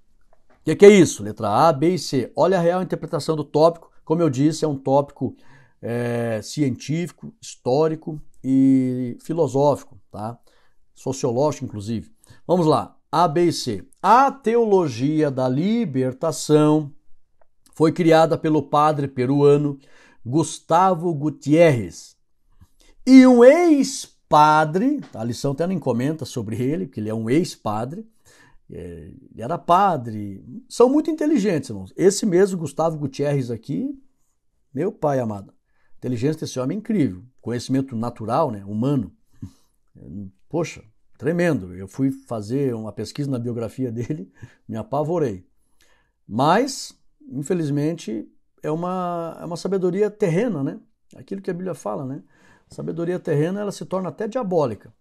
O que é isso? Letra A, B e C. Olha a real interpretação do tópico. Como eu disse, é um tópico científico, histórico e filosófico, tá? Sociológico, inclusive. Vamos lá. A, B e C. A teologia da libertação foi criada pelo padre peruano Gustavo Gutiérrez e um ex-padre, a lição até não comenta sobre ele, porque ele é um ex-padre, ele era padre, são muito inteligentes, irmãos. Esse mesmo Gustavo Gutiérrez aqui, meu pai amado, a inteligência desse homem é incrível, conhecimento natural, né, humano, poxa, tremendo. Eu fui fazer uma pesquisa na biografia dele, me apavorei, mas, infelizmente, é uma sabedoria terrena, né? Aquilo que a Bíblia fala, né? Sabedoria terrena, ela se torna até diabólica.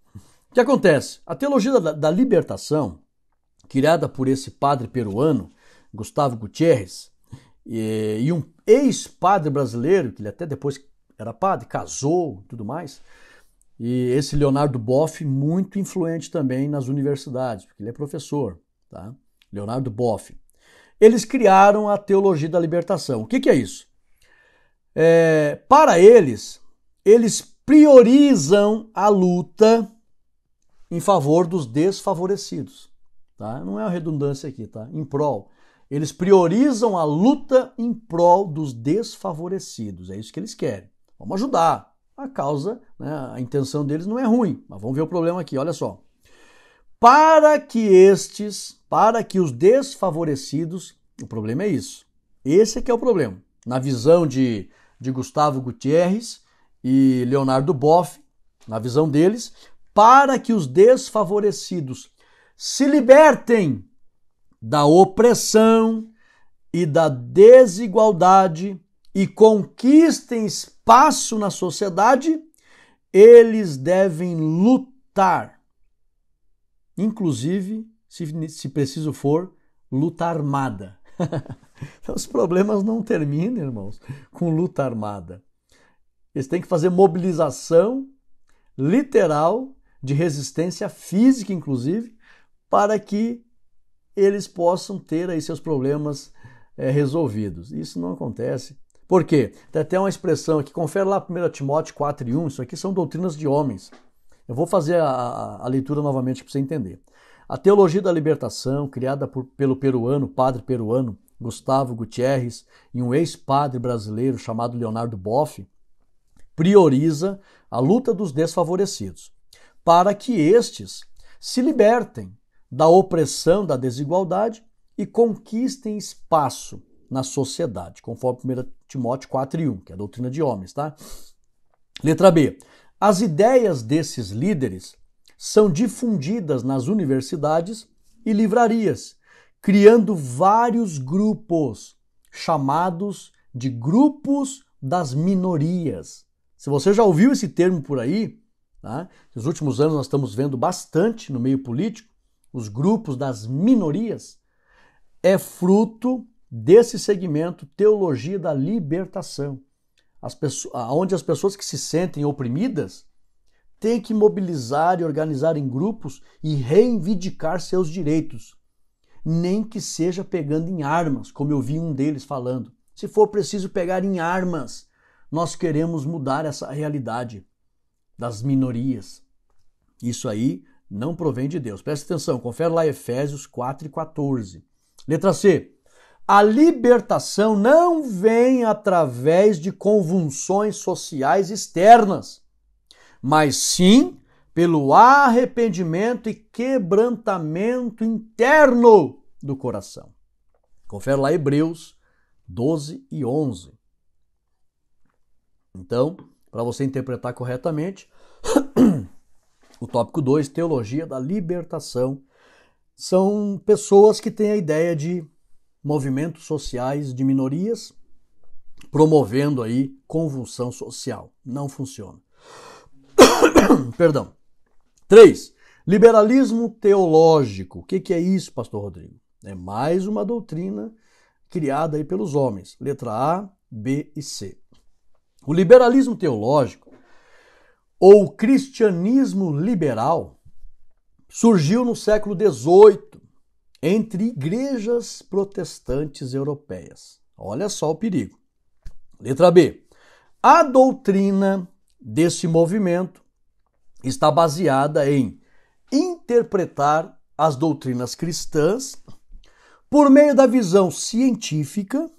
O que acontece? A teologia da libertação, criada por esse padre peruano, Gustavo Gutiérrez, e um ex-padre brasileiro, que ele até depois era padre, casou e tudo mais, e esse Leonardo Boff, muito influente também nas universidades, porque ele é professor, tá? Leonardo Boff. Eles criaram a teologia da libertação. O que é isso? Para eles priorizam a luta em favor dos desfavorecidos. Tá? Não é uma redundância aqui, tá? Em prol. Eles priorizam a luta em prol dos desfavorecidos. É isso que eles querem. Vamos ajudar. A causa, né, a intenção deles não é ruim, mas vamos ver o problema aqui, olha só. Para que os desfavorecidos, o problema é isso. Esse é que é o problema. Na visão de Gustavo Gutiérrez e Leonardo Boff, na visão deles, para que os desfavorecidos se libertem da opressão e da desigualdade e conquistem espaço na sociedade, eles devem lutar, inclusive se preciso for, luta armada. Então, os problemas não terminam, irmãos, com luta armada. Eles têm que fazer mobilização literal de resistência física, inclusive, para que eles possam ter aí seus problemas resolvidos. Isso não acontece. Por quê? Tem até uma expressão aqui, confere lá 1 Timóteo 4:1, isso aqui são doutrinas de homens. Eu vou fazer a leitura novamente para você entender. A teologia da libertação, criada pelo padre peruano Gustavo Gutierrez e um ex-padre brasileiro chamado Leonardo Boff, prioriza a luta dos desfavorecidos, para que estes se libertem da opressão, da desigualdade e conquistem espaço na sociedade, conforme 1 Timóteo 4:1, que é a doutrina de homens, tá? Letra B. As ideias desses líderes são difundidas nas universidades e livrarias, criando vários grupos, chamados de grupos das minorias. Se você já ouviu esse termo por aí, tá? Nos últimos anos nós estamos vendo bastante no meio político, os grupos das minorias, é fruto desse segmento teologia da libertação, onde as pessoas que se sentem oprimidas têm que mobilizar e organizar em grupos e reivindicar seus direitos, nem que seja pegando em armas, como eu vi um deles falando. Se for preciso pegar em armas, nós queremos mudar essa realidade das minorias. Isso aí não provém de Deus. Presta atenção, confere lá Efésios 4:14. Letra C. A libertação não vem através de convulsões sociais externas, mas sim pelo arrependimento e quebrantamento interno do coração. Confere lá Hebreus 12:11. Então, para você interpretar corretamente, o tópico 2, teologia da libertação, são pessoas que têm a ideia de movimentos sociais de minorias, promovendo aí convulsão social. Não funciona. Perdão. 3. Liberalismo teológico. O que é isso, pastor Rodrigo? É mais uma doutrina criada aí pelos homens. Letra A, B e C. O liberalismo teológico, ou cristianismo liberal, surgiu no século XVIII, entre igrejas protestantes europeias. Olha só o perigo. Letra B. A doutrina desse movimento está baseada em interpretar as doutrinas cristãs por meio da visão científica,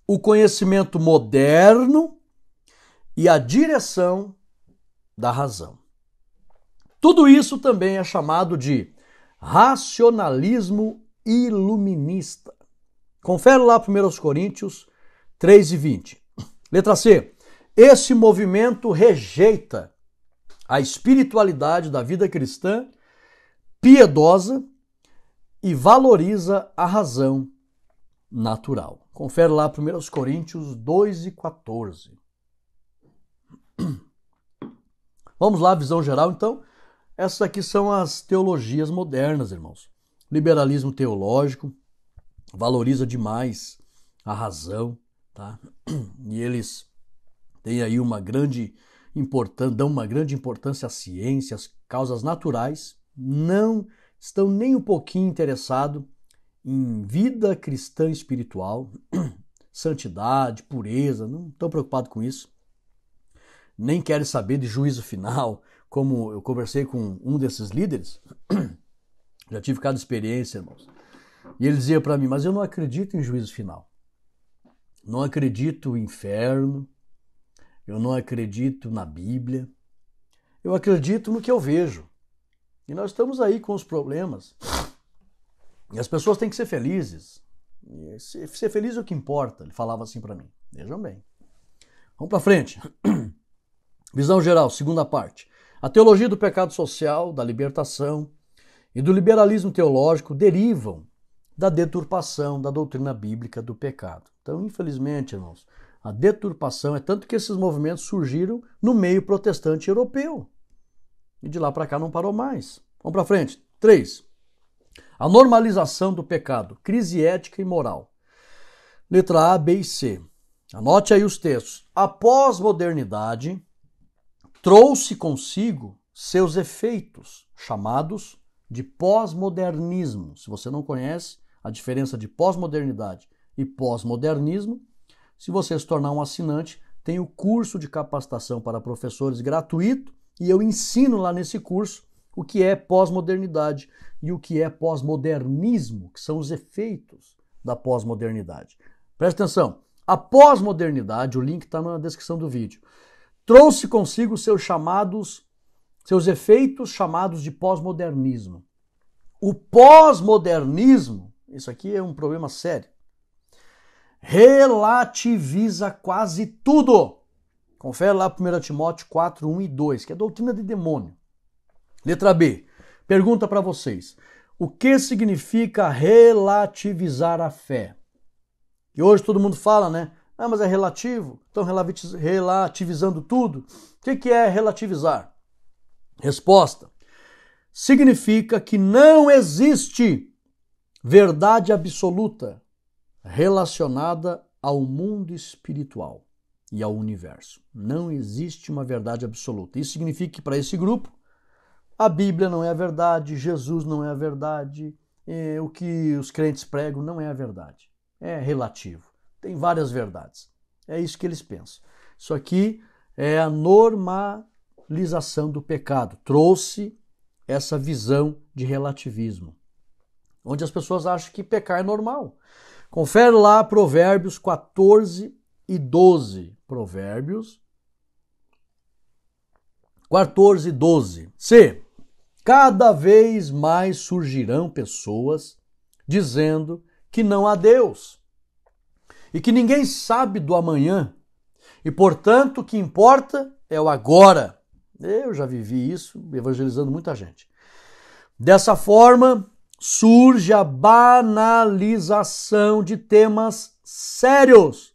o conhecimento moderno e a direção da razão. Tudo isso também é chamado de racionalismo iluminista. Confere lá 1 Coríntios 3:20. Letra C. Esse movimento rejeita a espiritualidade da vida cristã piedosa e valoriza a razão natural. Confere lá 1 Coríntios 2:14. Vamos lá, visão geral, então. Essas aqui são as teologias modernas, irmãos. Liberalismo teológico valoriza demais a razão, tá? E eles têm aí dão uma grande importância à ciência, às causas naturais, não estão nem um pouquinho interessados em vida cristã espiritual, santidade, pureza, não estão preocupados com isso. Nem querem saber de juízo final, como eu conversei com um desses líderes, já tive cada experiência, irmãos, e ele dizia para mim, mas eu não acredito em juízo final, não acredito em inferno, eu não acredito na Bíblia, eu acredito no que eu vejo. E nós estamos aí com os problemas, e as pessoas têm que ser felizes, e ser feliz é o que importa, ele falava assim para mim. Vejam bem. Vamos para frente. Visão geral, segunda parte. A teologia do pecado social, da libertação e do liberalismo teológico derivam da deturpação da doutrina bíblica do pecado. Então, infelizmente, irmãos, a deturpação é tanto que esses movimentos surgiram no meio protestante europeu. E de lá para cá não parou mais. Vamos para frente. 3. A normalização do pecado, crise ética e moral. Letra A, B e C. Anote aí os textos. A pós-modernidade trouxe consigo seus efeitos, chamados de pós-modernismo. Se você não conhece a diferença de pós-modernidade e pós-modernismo, se você se tornar um assinante, tem o curso de capacitação para professores gratuito e eu ensino lá nesse curso o que é pós-modernidade e o que é pós-modernismo, que são os efeitos da pós-modernidade. Presta atenção, a pós-modernidade, o link está na descrição do vídeo, trouxe consigo seus efeitos chamados de pós-modernismo. O pós-modernismo, isso aqui é um problema sério, relativiza quase tudo. Confere lá 1 Timóteo 4, 1 e 2, que é doutrina de demônio. Letra B, pergunta para vocês, o que significa relativizar a fé? E hoje todo mundo fala, né? Ah, mas é relativo, estão relativizando tudo. O que é relativizar? Resposta, significa que não existe verdade absoluta relacionada ao mundo espiritual e ao universo. Não existe uma verdade absoluta. Isso significa que para esse grupo, a Bíblia não é a verdade, Jesus não é a verdade, o que os crentes pregam não é a verdade. É relativo. Tem várias verdades. É isso que eles pensam. Isso aqui é a normalização do pecado. Trouxe essa visão de relativismo, onde as pessoas acham que pecar é normal. Confere lá Provérbios 14 e 12. Provérbios 14 e 12. C. Cada vez mais surgirão pessoas dizendo que não há Deus e que ninguém sabe do amanhã e, portanto, o que importa é o agora. Eu já vivi isso evangelizando muita gente. Dessa forma, surge a banalização de temas sérios,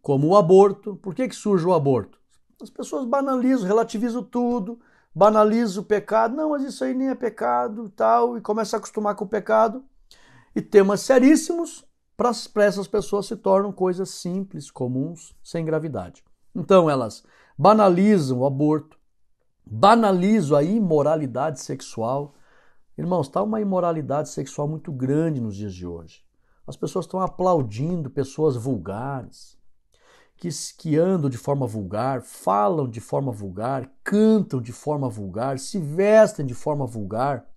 como o aborto. Por que surge o aborto? As pessoas banalizam, relativizam tudo, banalizam o pecado. Não, mas isso aí nem é pecado, tal, e começa a acostumar com o pecado. E temas seríssimos, para essas pessoas se tornam coisas simples, comuns, sem gravidade. Então elas banalizam o aborto, banalizam a imoralidade sexual. Irmãos, está uma imoralidade sexual muito grande nos dias de hoje. As pessoas estão aplaudindo pessoas vulgares, que andam de forma vulgar, falam de forma vulgar, cantam de forma vulgar, se vestem de forma vulgar.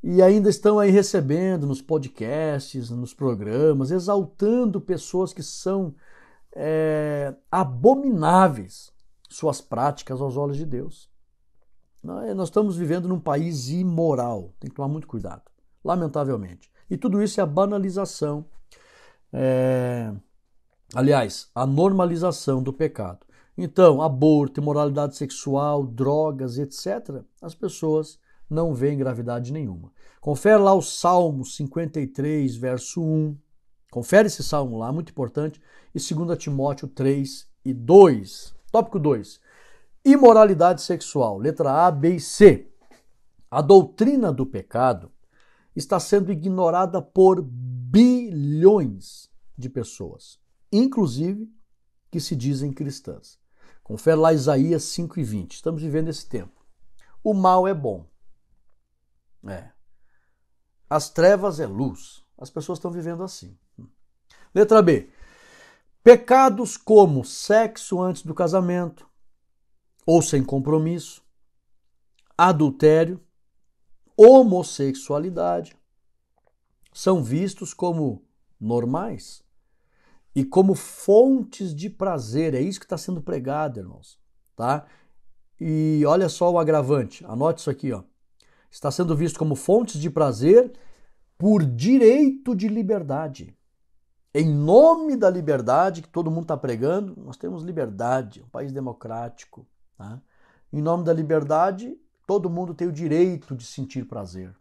E ainda estão aí recebendo nos podcasts, nos programas, exaltando pessoas que são abomináveis, suas práticas aos olhos de Deus. Nós estamos vivendo num país imoral, tem que tomar muito cuidado, lamentavelmente. E tudo isso é a banalização, a normalização do pecado. Então, aborto, imoralidade sexual, drogas, etc., as pessoas não veem gravidade nenhuma. Confere lá o Salmo 53, verso 1. Confere esse salmo lá, muito importante. E 2 Timóteo 3 e 2. Tópico 2. Imoralidade sexual. Letra A, B e C. A doutrina do pecado está sendo ignorada por bilhões de pessoas, inclusive que se dizem cristãs. Confere lá Isaías 5 e 20. Estamos vivendo esse tempo. O mal é bom. As trevas é luz. As pessoas estão vivendo assim. Letra B. Pecados como sexo antes do casamento ou sem compromisso, adultério, homossexualidade são vistos como normais e como fontes de prazer. É isso que está sendo pregado, irmãos. Tá? E olha só o agravante. Anote isso aqui, ó. Está sendo visto como fontes de prazer por direito de liberdade. Em nome da liberdade que todo mundo está pregando, nós temos liberdade, um país democrático. Tá? Em nome da liberdade, todo mundo tem o direito de sentir prazer.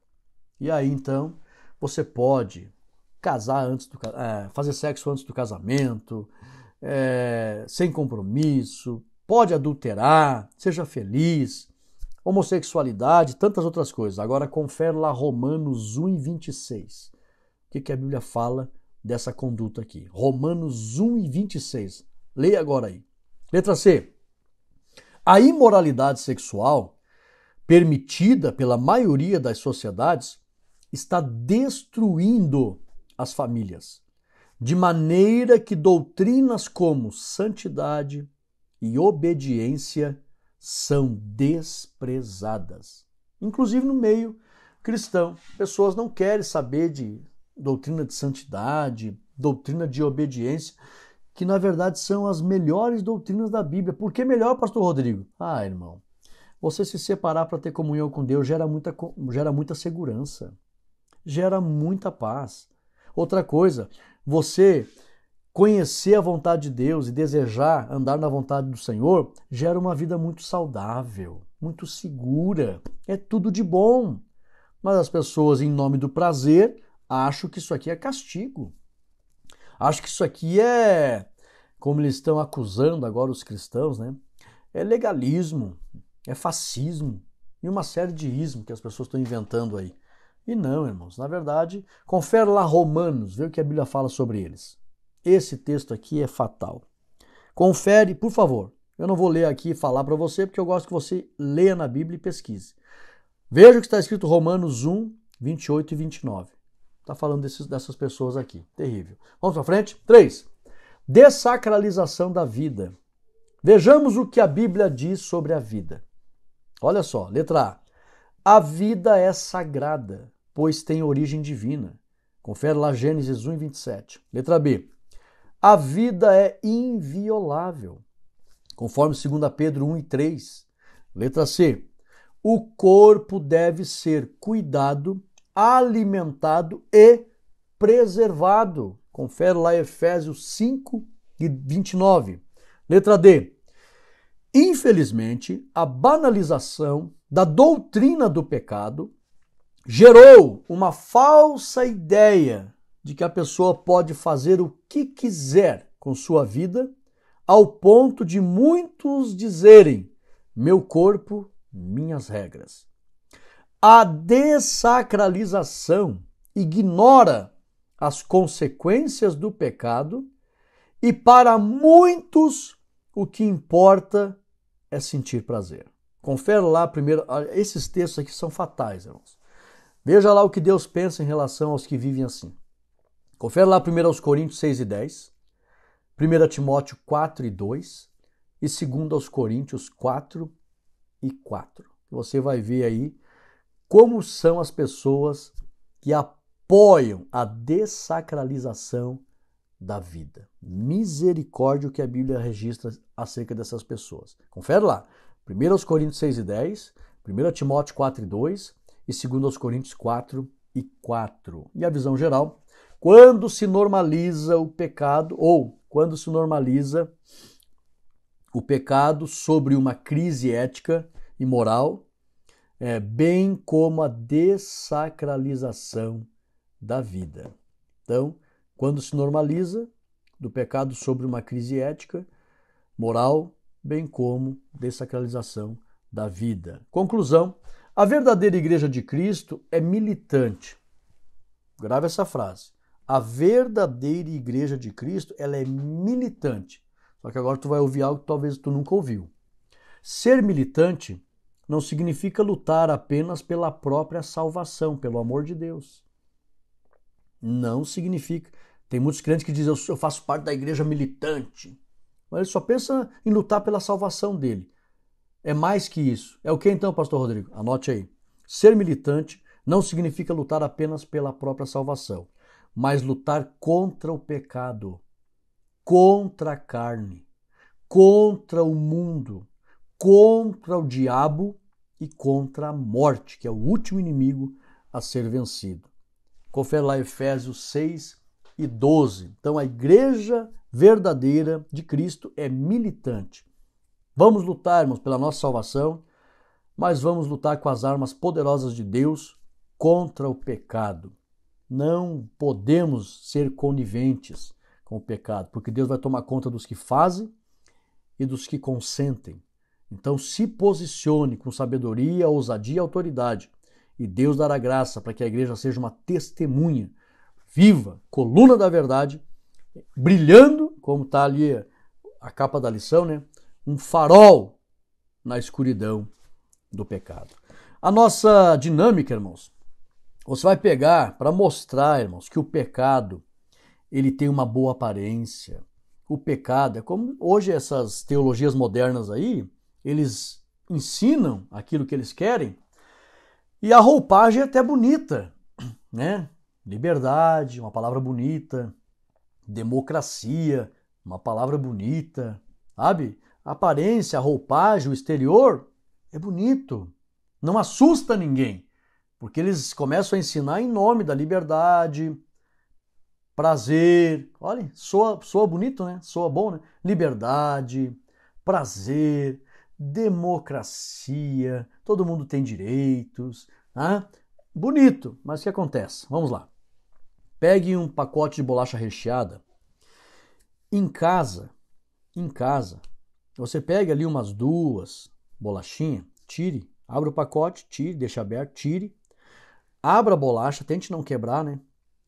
E aí, então, você pode casar fazer sexo antes do casamento, sem compromisso, pode adulterar, seja feliz. homossexualidade, tantas outras coisas. Agora confere lá Romanos 1:26. O que a Bíblia fala dessa conduta aqui? Romanos 1:26. Leia agora aí. Letra C. A imoralidade sexual, permitida pela maioria das sociedades, está destruindo as famílias, de maneira que doutrinas como santidade e obediência são desprezadas. Inclusive no meio cristão, pessoas não querem saber de doutrina de santidade, doutrina de obediência, que na verdade são as melhores doutrinas da Bíblia. Por que melhor, pastor Rodrigo? Ah, irmão, você se separar para ter comunhão com Deus gera muita segurança, gera muita paz. Outra coisa, você conhecer a vontade de Deus e desejar andar na vontade do Senhor gera uma vida muito saudável, muito segura. É tudo de bom. Mas as pessoas, em nome do prazer, acham que isso aqui é castigo. Acham que isso aqui é, como eles estão acusando agora os cristãos, né? É legalismo, é fascismo e uma série de ismos que as pessoas estão inventando aí. E não, irmãos, na verdade, confere lá Romanos, vê o que a Bíblia fala sobre eles. Esse texto aqui é fatal. Confere, por favor. Eu não vou ler aqui e falar para você, porque eu gosto que você leia na Bíblia e pesquise. Veja o que está escrito Romanos 1:28 e 29. Está falando dessas pessoas aqui. Terrível. Vamos para frente? 3. Dessacralização da vida. Vejamos o que a Bíblia diz sobre a vida. Olha só, letra A. A vida é sagrada, pois tem origem divina. Confere lá Gênesis 1:27. Letra B. A vida é inviolável, conforme 2 Pedro 1:3. Letra C. O corpo deve ser cuidado, alimentado e preservado. Confere lá Efésios 5:29. Letra D. Infelizmente, a banalização da doutrina do pecado gerou uma falsa ideia de que a pessoa pode fazer o que quiser com sua vida, ao ponto de muitos dizerem: meu corpo, minhas regras. A dessacralização ignora as consequências do pecado e para muitos o que importa é sentir prazer. Confere lá primeiro, esses textos aqui são fatais, irmãos. Veja lá o que Deus pensa em relação aos que vivem assim. Confere lá 1 Coríntios 6:10, 1 Timóteo 4:2 e 2 Coríntios 4:4. Você vai ver aí como são as pessoas que apoiam a dessacralização da vida. Misericórdia o que a Bíblia registra acerca dessas pessoas. Confere lá. 1 Coríntios 6:10, 1 Timóteo 4:2 e 2 Coríntios 4:4. E a visão geral, quando se normaliza o pecado, ou quando se normaliza o pecado sobre uma crise ética e moral, bem como a dessacralização da vida. Então, quando se normaliza do pecado sobre uma crise ética, moral, bem como dessacralização da vida. Conclusão, a verdadeira Igreja de Cristo é militante. Grave essa frase. A verdadeira Igreja de Cristo, ela é militante. Só que agora tu vai ouvir algo que talvez tu nunca ouviu. Ser militante não significa lutar apenas pela própria salvação, pelo amor de Deus. Não significa. Tem muitos crentes que dizem, eu faço parte da igreja militante. Mas ele só pensa em lutar pela salvação dele. É mais que isso. É o que então, pastor Rodrigo? Anote aí. Ser militante não significa lutar apenas pela própria salvação, mas lutar contra o pecado, contra a carne, contra o mundo, contra o diabo e contra a morte, que é o último inimigo a ser vencido. Confere lá Efésios 6:12. Então a igreja verdadeira de Cristo é militante. Vamos lutar, irmãos, pela nossa salvação, mas vamos lutar com as armas poderosas de Deus contra o pecado. Não podemos ser coniventes com o pecado, porque Deus vai tomar conta dos que fazem e dos que consentem. Então se posicione com sabedoria, ousadia e autoridade. E Deus dará graça para que a igreja seja uma testemunha viva, coluna da verdade, brilhando, como está ali a capa da lição, né? Um farol na escuridão do pecado. A nossa dinâmica, irmãos, você vai pegar para mostrar, irmãos, que o pecado ele tem uma boa aparência. O pecado é como hoje essas teologias modernas aí, eles ensinam aquilo que eles querem e a roupagem é até bonita, né? Liberdade, uma palavra bonita, democracia, uma palavra bonita, sabe? A aparência, a roupagem, o exterior é bonito, não assusta ninguém, porque eles começam a ensinar em nome da liberdade, prazer, olha, soa bonito, né? Soa bom, né? Liberdade, prazer, democracia, todo mundo tem direitos, né? Bonito, mas o que acontece? Vamos lá. Pegue um pacote de bolacha recheada. Em casa, você pega ali umas 2 bolachinhas, tire, abre o pacote, tire, deixa aberto, tire, abra a bolacha, tente não quebrar, né?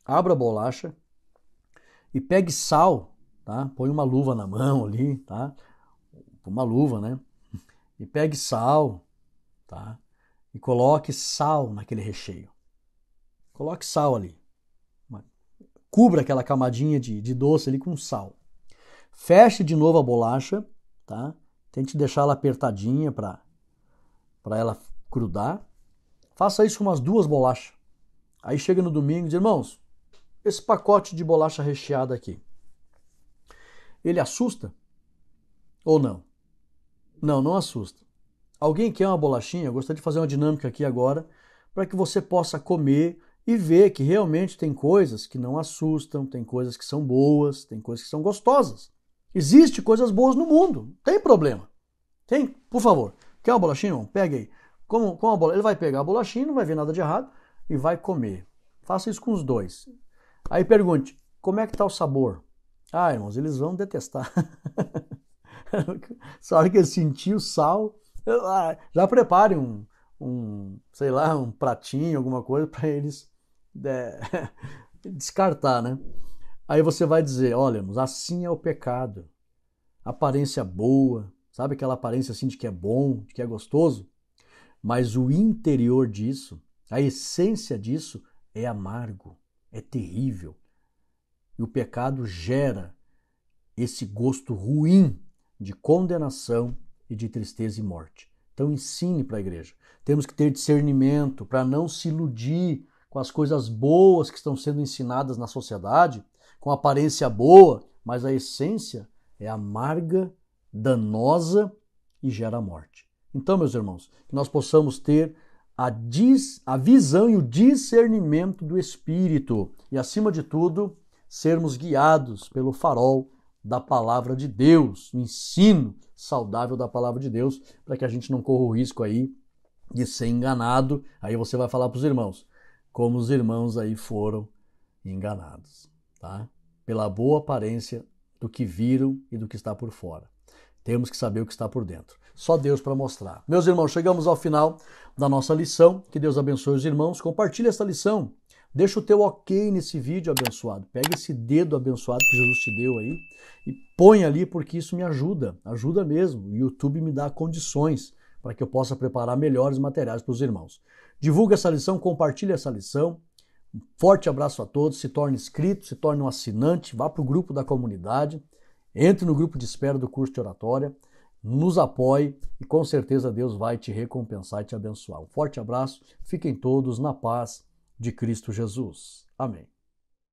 Abra a bolacha e pegue sal, tá? Põe uma luva na mão ali, tá? Uma luva, né? E pegue sal, tá? E coloque sal naquele recheio. Coloque sal ali. Cubra aquela camadinha de doce ali com sal. Feche de novo a bolacha, tá? Tente deixar ela apertadinha para ela grudar. Faça isso com umas 2 bolachas. Aí chega no domingo e diz, irmãos, esse pacote de bolacha recheada aqui, ele assusta ou não? Não, não assusta. Alguém quer uma bolachinha? Eu gostaria de fazer uma dinâmica aqui agora para que você possa comer e ver que realmente tem coisas que não assustam, tem coisas que são boas, tem coisas que são gostosas. Existem coisas boas no mundo, não tem problema. Tem? Por favor, quer uma bolachinha, irmão? Pega aí. Ele vai pegar a bolachinha, não vai ver nada de errado e vai comer. Faça isso com os 2. Aí pergunte, como é que está o sabor? Ah, irmãos, eles vão detestar. Só hora que eles sentir o sal, já prepare sei lá, um pratinho, alguma coisa para eles descartar, né? Aí você vai dizer, olha, irmãos, assim é o pecado. Aparência boa, sabe aquela aparência assim de que é bom, de que é gostoso? Mas o interior disso, a essência disso é amargo, é terrível. E o pecado gera esse gosto ruim de condenação e de tristeza e morte. Então ensine para a igreja. Temos que ter discernimento para não se iludir com as coisas boas que estão sendo ensinadas na sociedade, com aparência boa, mas a essência é amarga, danosa e gera morte. Então, meus irmãos, que nós possamos ter a visão e o discernimento do Espírito e, acima de tudo, sermos guiados pelo farol da palavra de Deus, o ensino saudável da palavra de Deus, para que a gente não corra o risco aí de ser enganado. Aí você vai falar para os irmãos, como os irmãos aí foram enganados, tá? Pela boa aparência do que viram e do que está por fora. Temos que saber o que está por dentro. Só Deus para mostrar. Meus irmãos, chegamos ao final da nossa lição. Que Deus abençoe os irmãos. Compartilhe essa lição. Deixa o teu ok nesse vídeo abençoado. Pega esse dedo abençoado que Jesus te deu aí e põe ali, porque isso me ajuda. Ajuda mesmo. O YouTube me dá condições para que eu possa preparar melhores materiais para os irmãos. Divulga essa lição, compartilhe essa lição. Um forte abraço a todos. Se torne inscrito, se torne um assinante. Vá para o grupo da comunidade. Entre no grupo de espera do curso de oratória. Nos apoie e com certeza Deus vai te recompensar e te abençoar. Um forte abraço. Fiquem todos na paz de Cristo Jesus. Amém.